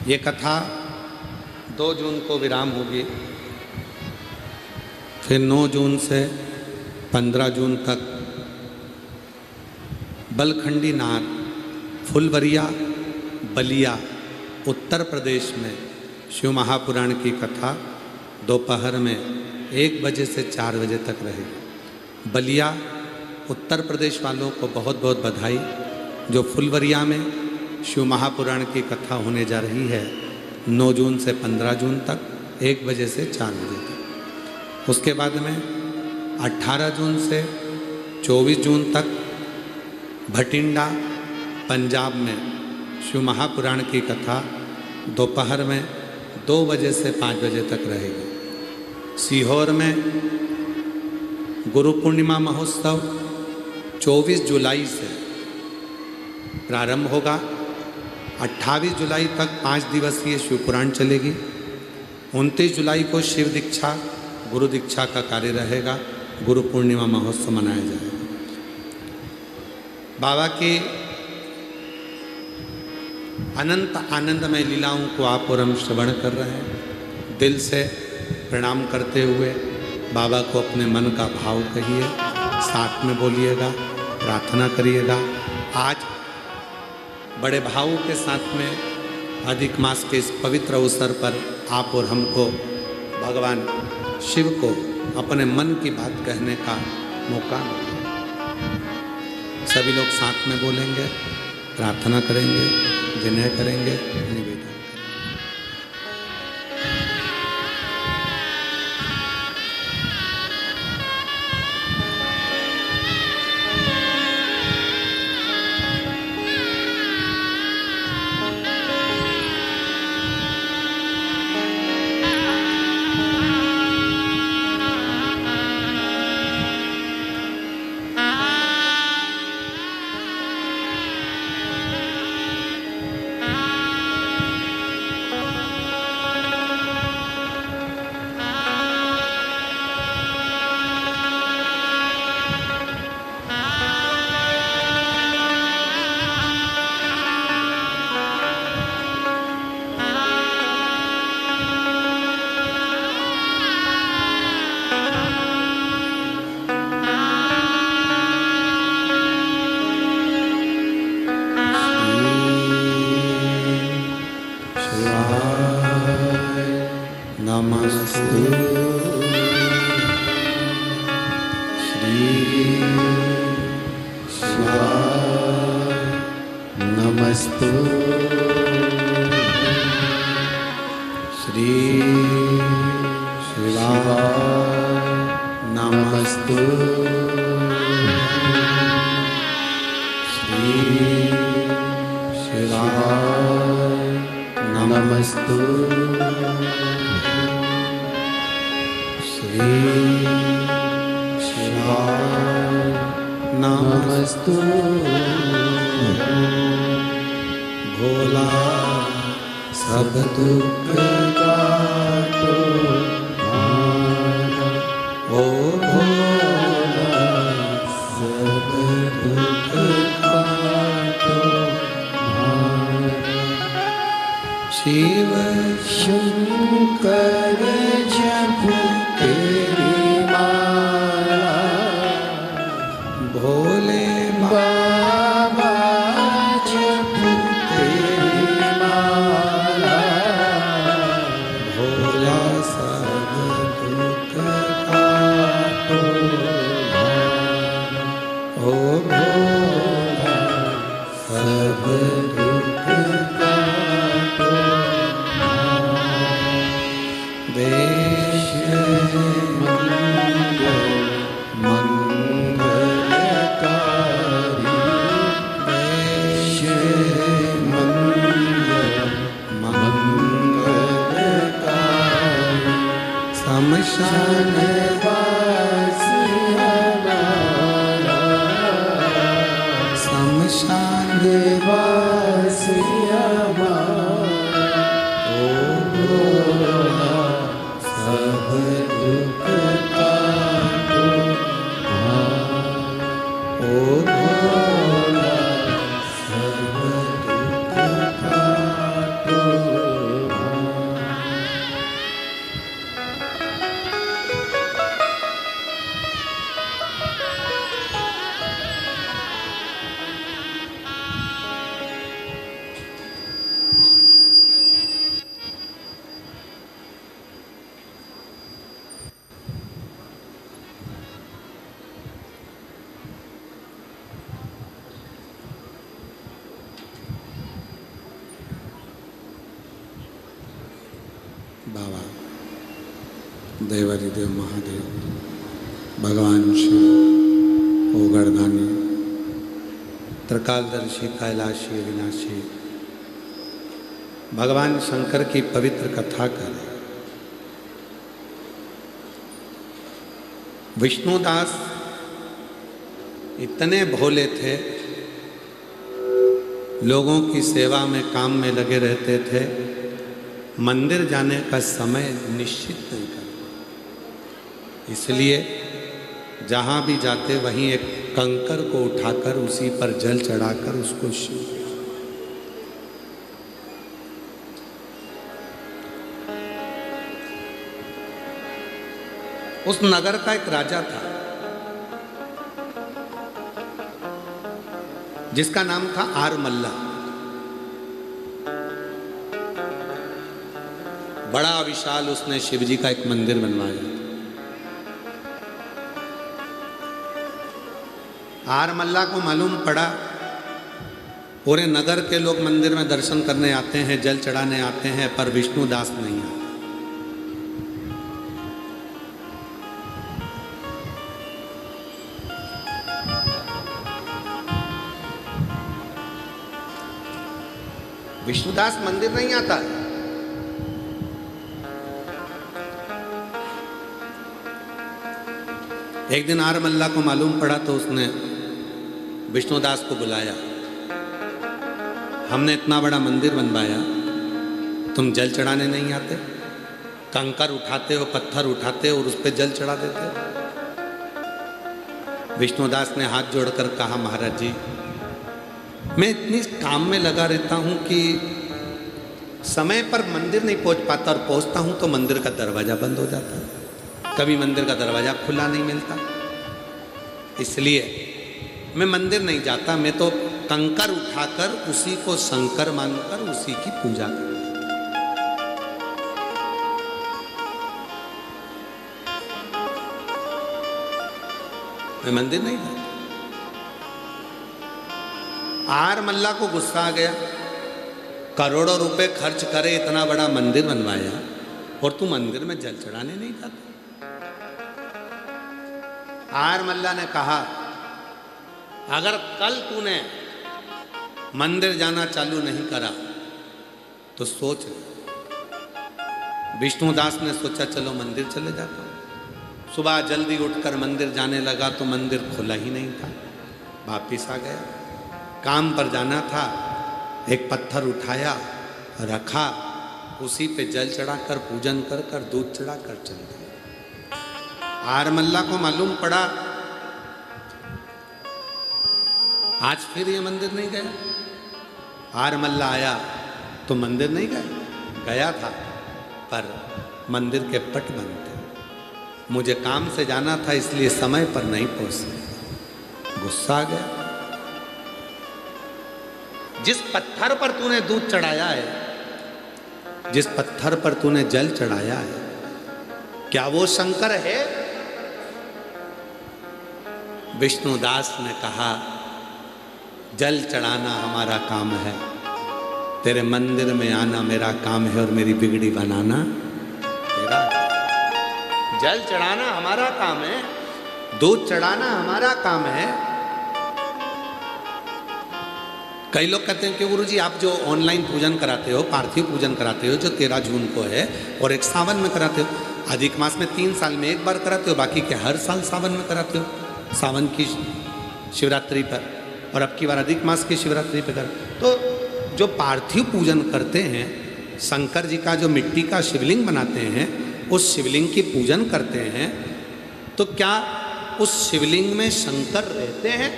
[SPEAKER 1] ये कथा 2 जून को विराम होगी, फिर 9 जून से 15 जून तक बलखंडी नाथ फुलवरिया बलिया उत्तर प्रदेश में शिव महापुराण की कथा दोपहर में 1 बजे से 4 बजे तक रहेगी। बलिया उत्तर प्रदेश वालों को बहुत बहुत बधाई, जो फुलवरिया में शिव महापुराण की कथा होने जा रही है 9 जून से 15 जून तक 1 बजे से 4 बजे तक। उसके बाद में 18 जून से 24 जून तक भटिंडा पंजाब में शिव महापुराण की कथा दोपहर में 2 बजे से 5 बजे तक रहेगी। सीहोर में गुरु पूर्णिमा महोत्सव 24 जुलाई से प्रारंभ होगा। 28 जुलाई तक 5 दिवसीय शिव पुराण चलेगी। 29 जुलाई को शिव दीक्षा गुरु दीक्षा का कार्य रहेगा। गुरु पूर्णिमा महोत्सव मनाया जाएगा। बाबा की अनंत आनंदमय लीलाओं को आप और हम श्रवण कर रहे हैं। दिल से प्रणाम करते हुए बाबा को अपने मन का भाव कहिए, साथ में बोलिएगा, प्रार्थना करिएगा। आज बड़े भावों के साथ में अधिक मास के इस पवित्र अवसर पर आप और हमको भगवान शिव को अपने मन की बात कहने का मौका मिला। सभी लोग साथ में बोलेंगे, प्रार्थना करेंगे, विनय करेंगे, निवेदन करेंगे। भोला सब दुख काटो ओ भोला सब दुख काटो शिव शंकर जप तेरी माला भोले बाबा जप तेरी माला भोला सब दुख काटो ओ भोला सब दुख काटो देश शमशान वास हमारा शमशान वास
[SPEAKER 2] ओ भोला सर्व दुख काटो भाई।
[SPEAKER 1] बाबा देवादिदेव महादेव भगवान शिव ओगरदानी त्रिकालदर्शी कैलाशी अविनाशी भगवान शंकर की पवित्र कथा करें। विष्णुदास इतने भोले थे, लोगों की सेवा में काम में लगे रहते थे, मंदिर जाने का समय निश्चित नहीं करते। इसलिए जहाँ भी जाते वहीं एक कंकर को उठाकर उसी पर जल चढ़ाकर उसको शिव उस नगर का एक राजा था जिसका नाम था आरमल्ला। बड़ा विशाल उसने शिवजी का एक मंदिर बनवाया। आरमल्ला को मालूम पड़ा पूरे नगर के लोग मंदिर में दर्शन करने आते हैं, जल चढ़ाने आते हैं, पर विष्णुदास नहीं आते। विष्णुदास मंदिर नहीं आता। एक दिन आरमल्ला को मालूम पड़ा तो उसने विष्णुदास को बुलाया। हमने इतना बड़ा मंदिर बनवाया, तुम जल चढ़ाने नहीं आते? कंकर उठाते हो, पत्थर उठाते हो और उस पर जल चढ़ा देते हो। विष्णुदास ने हाथ जोड़कर कहा, महाराज जी मैं इतनी काम में लगा रहता हूं कि समय पर मंदिर नहीं पहुंच पाता, और पहुंचता हूं तो मंदिर का दरवाजा बंद हो जाता है, कभी मंदिर का दरवाजा खुला नहीं मिलता, इसलिए मैं मंदिर नहीं जाता। मैं तो कंकर उठाकर उसी को शंकर मानकर उसी की पूजा करता। मैं मंदिर नहीं जाता। आरमल्ला को गुस्सा आ गया, करोड़ों रुपए खर्च करे इतना बड़ा मंदिर बनवाया और तू मंदिर में जल चढ़ाने नहीं जाता। आरमल्ला ने कहा, अगर कल तूने मंदिर जाना चालू नहीं करा तो सोच ले। विष्णुदास ने सोचा चलो मंदिर चले जाता हूं। सुबह जल्दी उठकर मंदिर जाने लगा तो मंदिर खुला ही नहीं था। वापिस आ गया, काम पर जाना था, एक पत्थर उठाया, रखा, उसी पे जल चढ़ाकर पूजन कर कर दूध चढ़ाकर चल दिया। आरमल्ला को मालूम पड़ा आज फिर ये मंदिर नहीं गया। आरमल्ला आया तो मंदिर नहीं गया था, पर मंदिर के पट बंद थे। मुझे काम से जाना था इसलिए समय पर नहीं पहुंच सका। गुस्सा आ गया। जिस पत्थर पर तूने दूध चढ़ाया है, जिस पत्थर पर तूने जल चढ़ाया है, क्या वो शंकर है? विष्णुदास ने कहा, जल चढ़ाना हमारा काम है, तेरे मंदिर में आना मेरा काम है और मेरी बिगड़ी बनाना तेरा। जल चढ़ाना हमारा काम है, दूध चढ़ाना हमारा काम है। कई लोग कहते हैं कि गुरुजी आप जो ऑनलाइन पूजन कराते हो, पार्थिव पूजन कराते हो, जो 13 जून को है और एक सावन में कराते हो, अधिक मास में 3 साल में एक बार कराते हो, बाकी के हर साल सावन में कराते हो, सावन की शिवरात्रि पर, और अब की बार अधिक मास की शिवरात्रि पर कर। तो जो पार्थिव पूजन करते हैं, शंकर जी का जो मिट्टी का शिवलिंग बनाते हैं, उस शिवलिंग की पूजन करते हैं, तो क्या उस शिवलिंग में शंकर रहते हैं।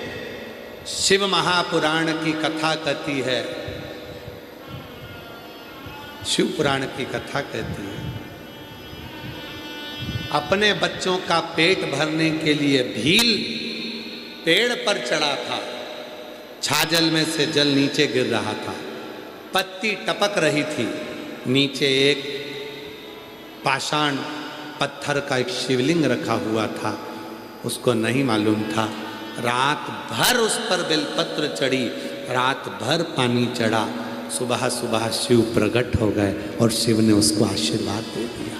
[SPEAKER 1] शिव महापुराण की कथा कहती है, शिव पुराण की कथा कहती है, अपने बच्चों का पेट भरने के लिए भील पेड़ पर चढ़ा था। छाजल में से जल नीचे गिर रहा था, पत्ती टपक रही थी, नीचे एक पाषाण पत्थर का एक शिवलिंग रखा हुआ था। उसको नहीं मालूम था। रात भर उस पर बेलपत्र चढ़ी, रात भर पानी चढ़ा। सुबह सुबह शिव प्रकट हो गए और शिव ने उसको आशीर्वाद दे दिया।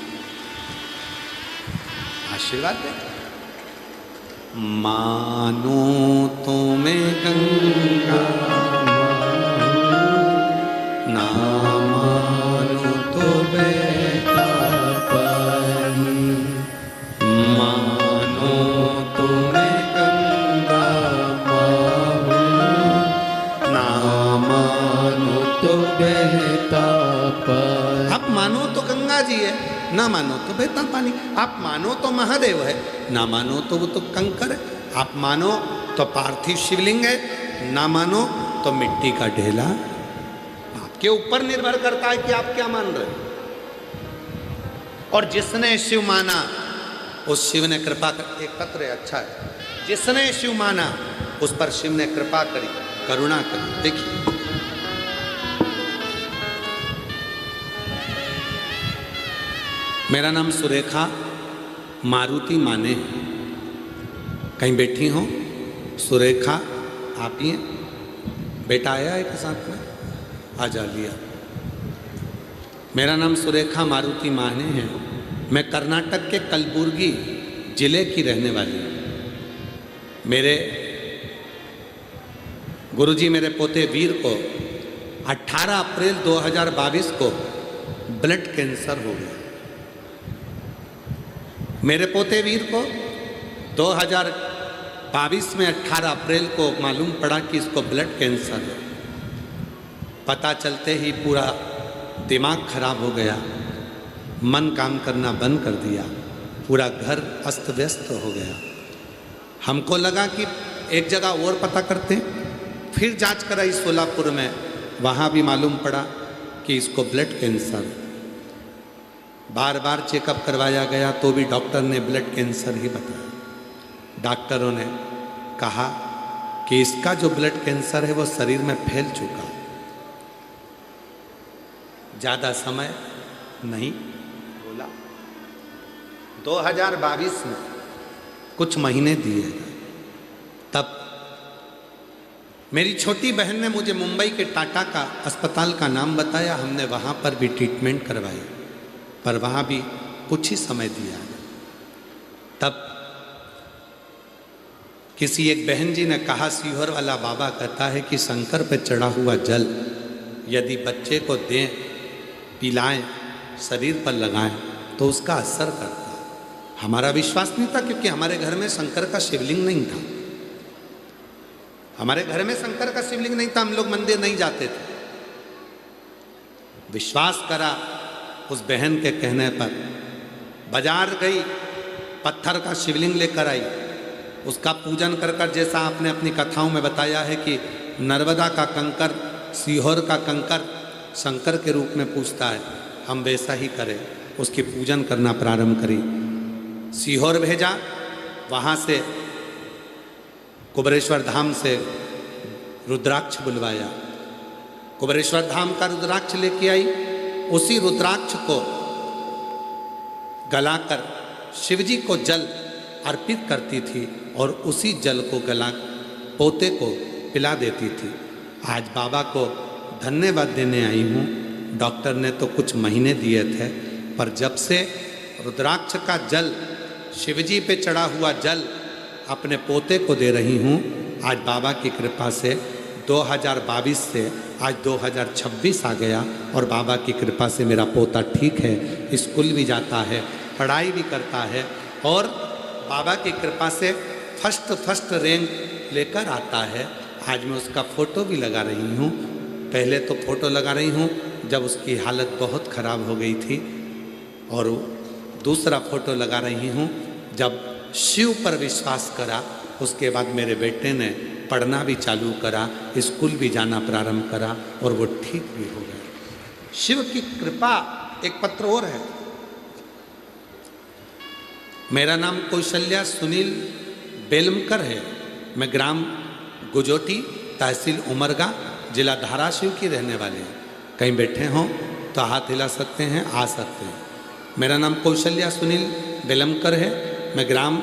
[SPEAKER 1] आशीर्वाद दे, मानो तुम्हें गंगा ना मानो तो बेटा पानी, मानो तुम्हें गंगा ना मानो
[SPEAKER 2] तो बहता पानी।
[SPEAKER 1] आप मानो तो गंगा जी है, ना मानो तो बहता पानी। आप मानो तो महादेव है, ना मानो तो वो तो कंकर है। आप मानो तो पार्थिव शिवलिंग है, ना मानो तो मिट्टी का ढेला। आपके ऊपर निर्भर करता है कि आप क्या मान रहे हैं। और जिसने शिव माना उस शिव ने कृपा कर, एक पत्र है, अच्छा है, जिसने शिव माना उस पर शिव ने कृपा करी, करुणा करी। देखिए मेरा नाम सुरेखा मारुति माने है। कहीं बैठी हो सुरेखा, आप ही हैं? बेटा आया है के साथ में, आ जा लिया। मेरा नाम सुरेखा मारुति माने है। मैं कर्नाटक के कलबुर्गी जिले की रहने वाली हूँ। मेरे गुरुजी मेरे पोते वीर को 18 अप्रैल 2022 को ब्लड कैंसर हो गया। मेरे पोते वीर को 2022 में 18 अप्रैल को मालूम पड़ा कि इसको ब्लड कैंसर है। पता चलते ही पूरा दिमाग खराब हो गया, मन काम करना बंद कर दिया, पूरा घर अस्त व्यस्त हो गया। हमको लगा कि एक जगह और पता करते हैं, फिर जांच कराई सोलापुर में, वहाँ भी मालूम पड़ा कि इसको ब्लड कैंसर। बार बार चेकअप करवाया गया तो भी डॉक्टर ने ब्लड कैंसर ही बताया। डॉक्टरों ने कहा कि इसका जो ब्लड कैंसर है वो शरीर में फैल चुका, ज़्यादा समय नहीं। बोला 2022 में कुछ महीने दिए गए। तब मेरी छोटी बहन ने मुझे मुंबई के टाटा का अस्पताल का नाम बताया। हमने वहाँ पर भी ट्रीटमेंट करवाई, पर वहाँ भी कुछ ही समय दिया। तब किसी एक बहन जी ने कहा, सीहोर वाला बाबा कहता है कि शंकर पे चढ़ा हुआ जल यदि बच्चे को दें, पिलाएं, शरीर पर लगाएं तो उसका असर करता है। हमारा विश्वास नहीं था क्योंकि हमारे घर में शंकर का शिवलिंग नहीं था। हमारे घर में शंकर का शिवलिंग नहीं था, हम लोग मंदिर नहीं जाते थे। विश्वास करा उस बहन के कहने पर, बाजार गई, पत्थर का शिवलिंग लेकर आई, उसका पूजन कर कर, जैसा आपने अपनी कथाओं में बताया है कि नर्मदा का कंकर, सीहोर का कंकर शंकर के रूप में पूजता है, हम वैसा ही करें। उसकी पूजन करना प्रारंभ करी। सीहोर भेजा, वहाँ से कुबरेश्वर धाम से रुद्राक्ष बुलवाया, कुबरेश्वर धाम का रुद्राक्ष लेके आई। उसी रुद्राक्ष को गलाकर शिवजी को जल अर्पित करती थी और उसी जल को गला पोते को पिला देती थी। आज बाबा को धन्यवाद देने आई हूँ। डॉक्टर ने तो कुछ महीने दिए थे, पर जब से रुद्राक्ष का जल, शिवजी पे चढ़ा हुआ जल अपने पोते को दे रही हूँ, आज बाबा की कृपा से 2022 से आज 2026 आ गया और बाबा की कृपा से मेरा पोता ठीक है, स्कूल भी जाता है, पढ़ाई भी करता है और बाबा की कृपा से फर्स्ट रैंक लेकर आता है। आज मैं उसका फ़ोटो भी लगा रही हूँ। पहले तो फ़ोटो लगा रही हूँ जब उसकी हालत बहुत ख़राब हो गई थी, और दूसरा फ़ोटो लगा रही हूँ जब शिव पर विश्वास करा। उसके बाद मेरे बेटे ने पढ़ना भी चालू करा, स्कूल भी जाना प्रारंभ करा और वो ठीक भी हो गया। शिव की कृपा। एक पत्र और है। मेरा नाम कौशल्या सुनील बेलमकर है। मैं ग्राम गुजोटी, तहसील उमरगा, जिला धाराशिव की रहने वाली हूँ। कहीं बैठे हों तो हाथ हिला सकते हैं, आ सकते हैं। मेरा नाम कौशल्या सुनील बेलमकर है। मैं ग्राम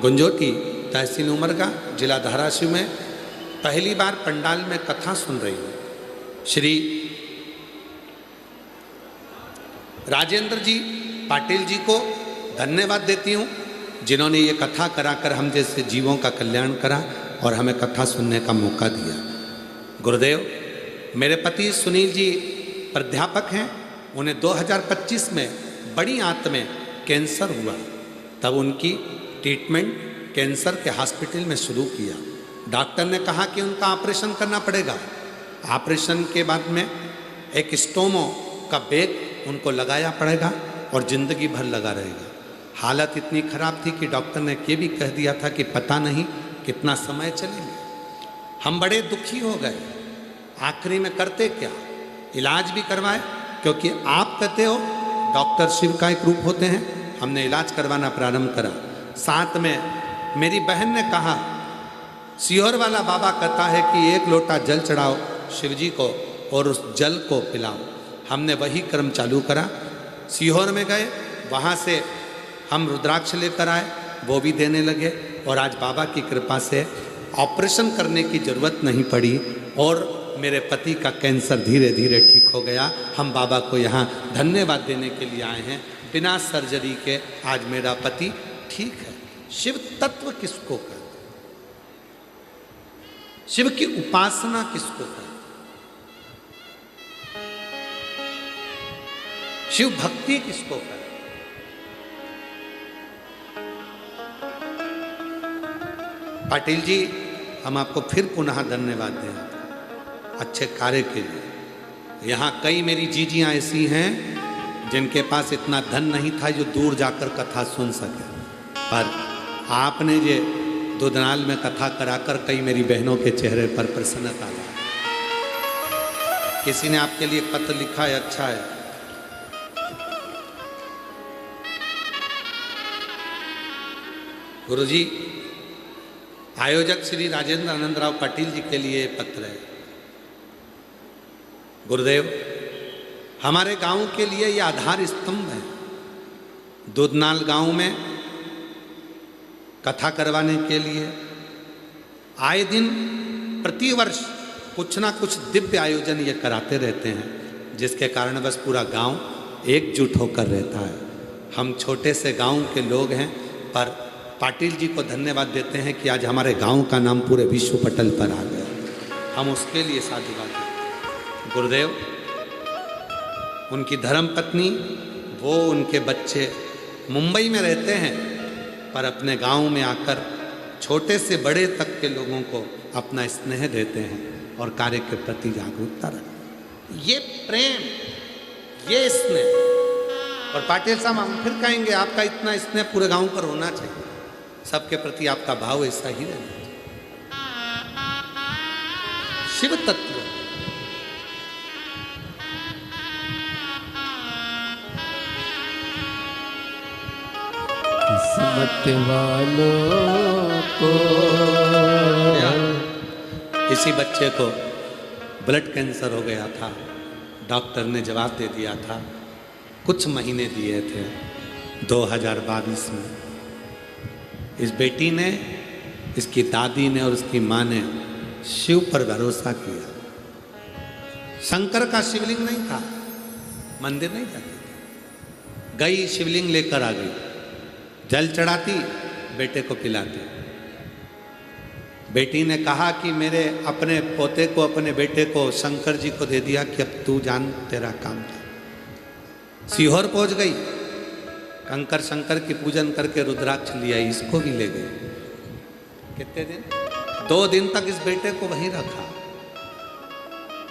[SPEAKER 1] गुंजोटी, तहसील उमरगा, जिला धाराशिव में पहली बार पंडाल में कथा सुन रही हूँ। श्री राजेंद्र जी पाटिल जी को धन्यवाद देती हूँ, जिन्होंने ये कथा कराकर हम जैसे जीवों का कल्याण करा और हमें कथा सुनने का मौका दिया। गुरुदेव, मेरे पति सुनील जी प्राध्यापक हैं। उन्हें 2025 में बड़ी आंत में कैंसर हुआ। तब उनकी ट्रीटमेंट कैंसर के हॉस्पिटल में शुरू किया। डॉक्टर ने कहा कि उनका ऑपरेशन करना पड़ेगा। ऑपरेशन के बाद में एक स्टोमो का बैग उनको लगाया पड़ेगा और ज़िंदगी भर लगा रहेगा। हालत इतनी ख़राब थी कि डॉक्टर ने ये भी कह दिया था कि पता नहीं कितना समय चलेंगे। हम बड़े दुखी हो गए। आखिरी में करते क्या, इलाज भी करवाए, क्योंकि आप कहते हो डॉक्टर शिव का एक रूप होते हैं। हमने इलाज करवाना प्रारंभ करा। साथ में मेरी बहन ने कहा, सीहोर वाला बाबा कहता है कि एक लोटा जल चढ़ाओ शिव जी को और उस जल को पिलाओ। हमने वही कर्म चालू करा। सीहोर में गए, वहाँ से हम रुद्राक्ष लेकर आए, वो भी देने लगे और आज बाबा की कृपा से ऑपरेशन करने की ज़रूरत नहीं पड़ी और मेरे पति का कैंसर धीरे धीरे ठीक हो गया। हम बाबा को यहाँ धन्यवाद देने के लिए आए हैं। बिना सर्जरी के आज मेरा पति ठीक है। शिव तत्व किसको कहते? शिव की उपासना किसको कहते? शिव भक्ति किसको कहते? पाटिल जी, हम आपको फिर पुनः धन्यवाद दें अच्छे कार्य के लिए। यहाँ कई मेरी जीजियाँ ऐसी हैं जिनके पास इतना धन नहीं था जो दूर जाकर कथा सुन सके, पर आपने ये दुधनाल में कथा कराकर कई मेरी बहनों के चेहरे पर प्रसन्नता लाई। किसी ने आपके लिए पत्र लिखा है, अच्छा है। गुरुजी, आयोजक श्री राजेंद्र आनंदराव पाटिल जी के लिए पत्र है। गुरुदेव, हमारे गांव के लिए यह आधार स्तंभ है। दुधनाल गांव में कथा करवाने के लिए आए दिन प्रतिवर्ष कुछ ना कुछ दिव्य आयोजन ये कराते रहते हैं, जिसके कारण बस पूरा गांव एकजुट होकर रहता है। हम छोटे से गांव के लोग हैं, पर पाटिल जी को धन्यवाद देते हैं कि आज हमारे गांव का नाम पूरे विश्व पटल पर आ गया। हम उसके लिए साधुवाद देते हैं। गुरुदेव, उनकी धर्मपत्नी, वो उनके बच्चे मुंबई में रहते हैं, पर अपने गांव में आकर छोटे से बड़े तक के लोगों को अपना स्नेह देते हैं और कार्य के प्रति जागरूकता रखते हैं। ये प्रेम, ये स्नेह। और पाटिल साहब, हम फिर कहेंगे आपका इतना स्नेह पूरे गांव पर होना चाहिए। सबके प्रति आपका भाव ऐसा ही रहना चाहिए। शिव तत्व
[SPEAKER 2] किस्मत वालों को।
[SPEAKER 1] इसी बच्चे को ब्लड कैंसर हो गया था। डॉक्टर ने जवाब दे दिया था, कुछ महीने दिए थे 2022 में। इस बेटी ने, इसकी दादी ने और उसकी माँ ने शिव पर भरोसा किया। शंकर का शिवलिंग नहीं था, मंदिर नहीं जाती थी। गई, शिवलिंग लेकर आ गई, जल चढ़ाती, बेटे को पिलाती। बेटी ने कहा कि मेरे अपने पोते को, अपने बेटे को शंकर जी को दे दिया कि अब तू जान, तेरा काम था। सीहोर पहुंच गई, कंकर शंकर की पूजन करके रुद्राक्ष लिया, इसको भी ले गई। कितने दिन? 2 दिन तक इस बेटे को वहीं रखा।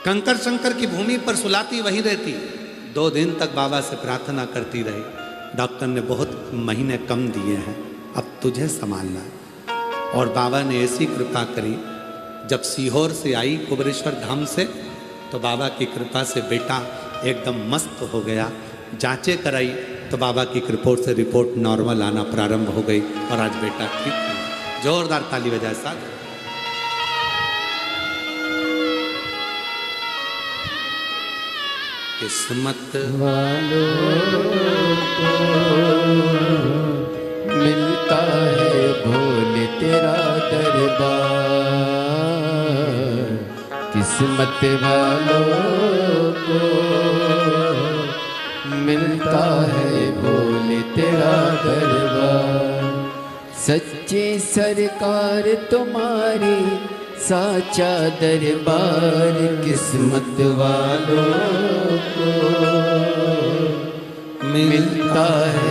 [SPEAKER 1] कंकर शंकर की भूमि पर सुलाती, वहीं रहती। 2 दिन तक बाबा से प्रार्थना करती रही। डॉक्टर ने बहुत महीने कम दिए हैं, अब तुझे संभालना है। और बाबा ने ऐसी कृपा करी, जब सीहोर से आई कुबरेश्वर धाम से, तो बाबा की कृपा से बेटा एकदम मस्त हो गया। जांचें कराई तो बाबा की रिपोर्ट नॉर्मल आना प्रारंभ हो गई और आज बेटा ठीक है। जोरदार ताली बजाए साथ। किस्मत
[SPEAKER 2] वालों को मिलता है भोले तेरा दरबार, किस्मत वालों को मिलता है भोले तेरा दरबार। सच्ची सरकार तुम्हारी साचा दरबार, किस्मत वालों को मिलता है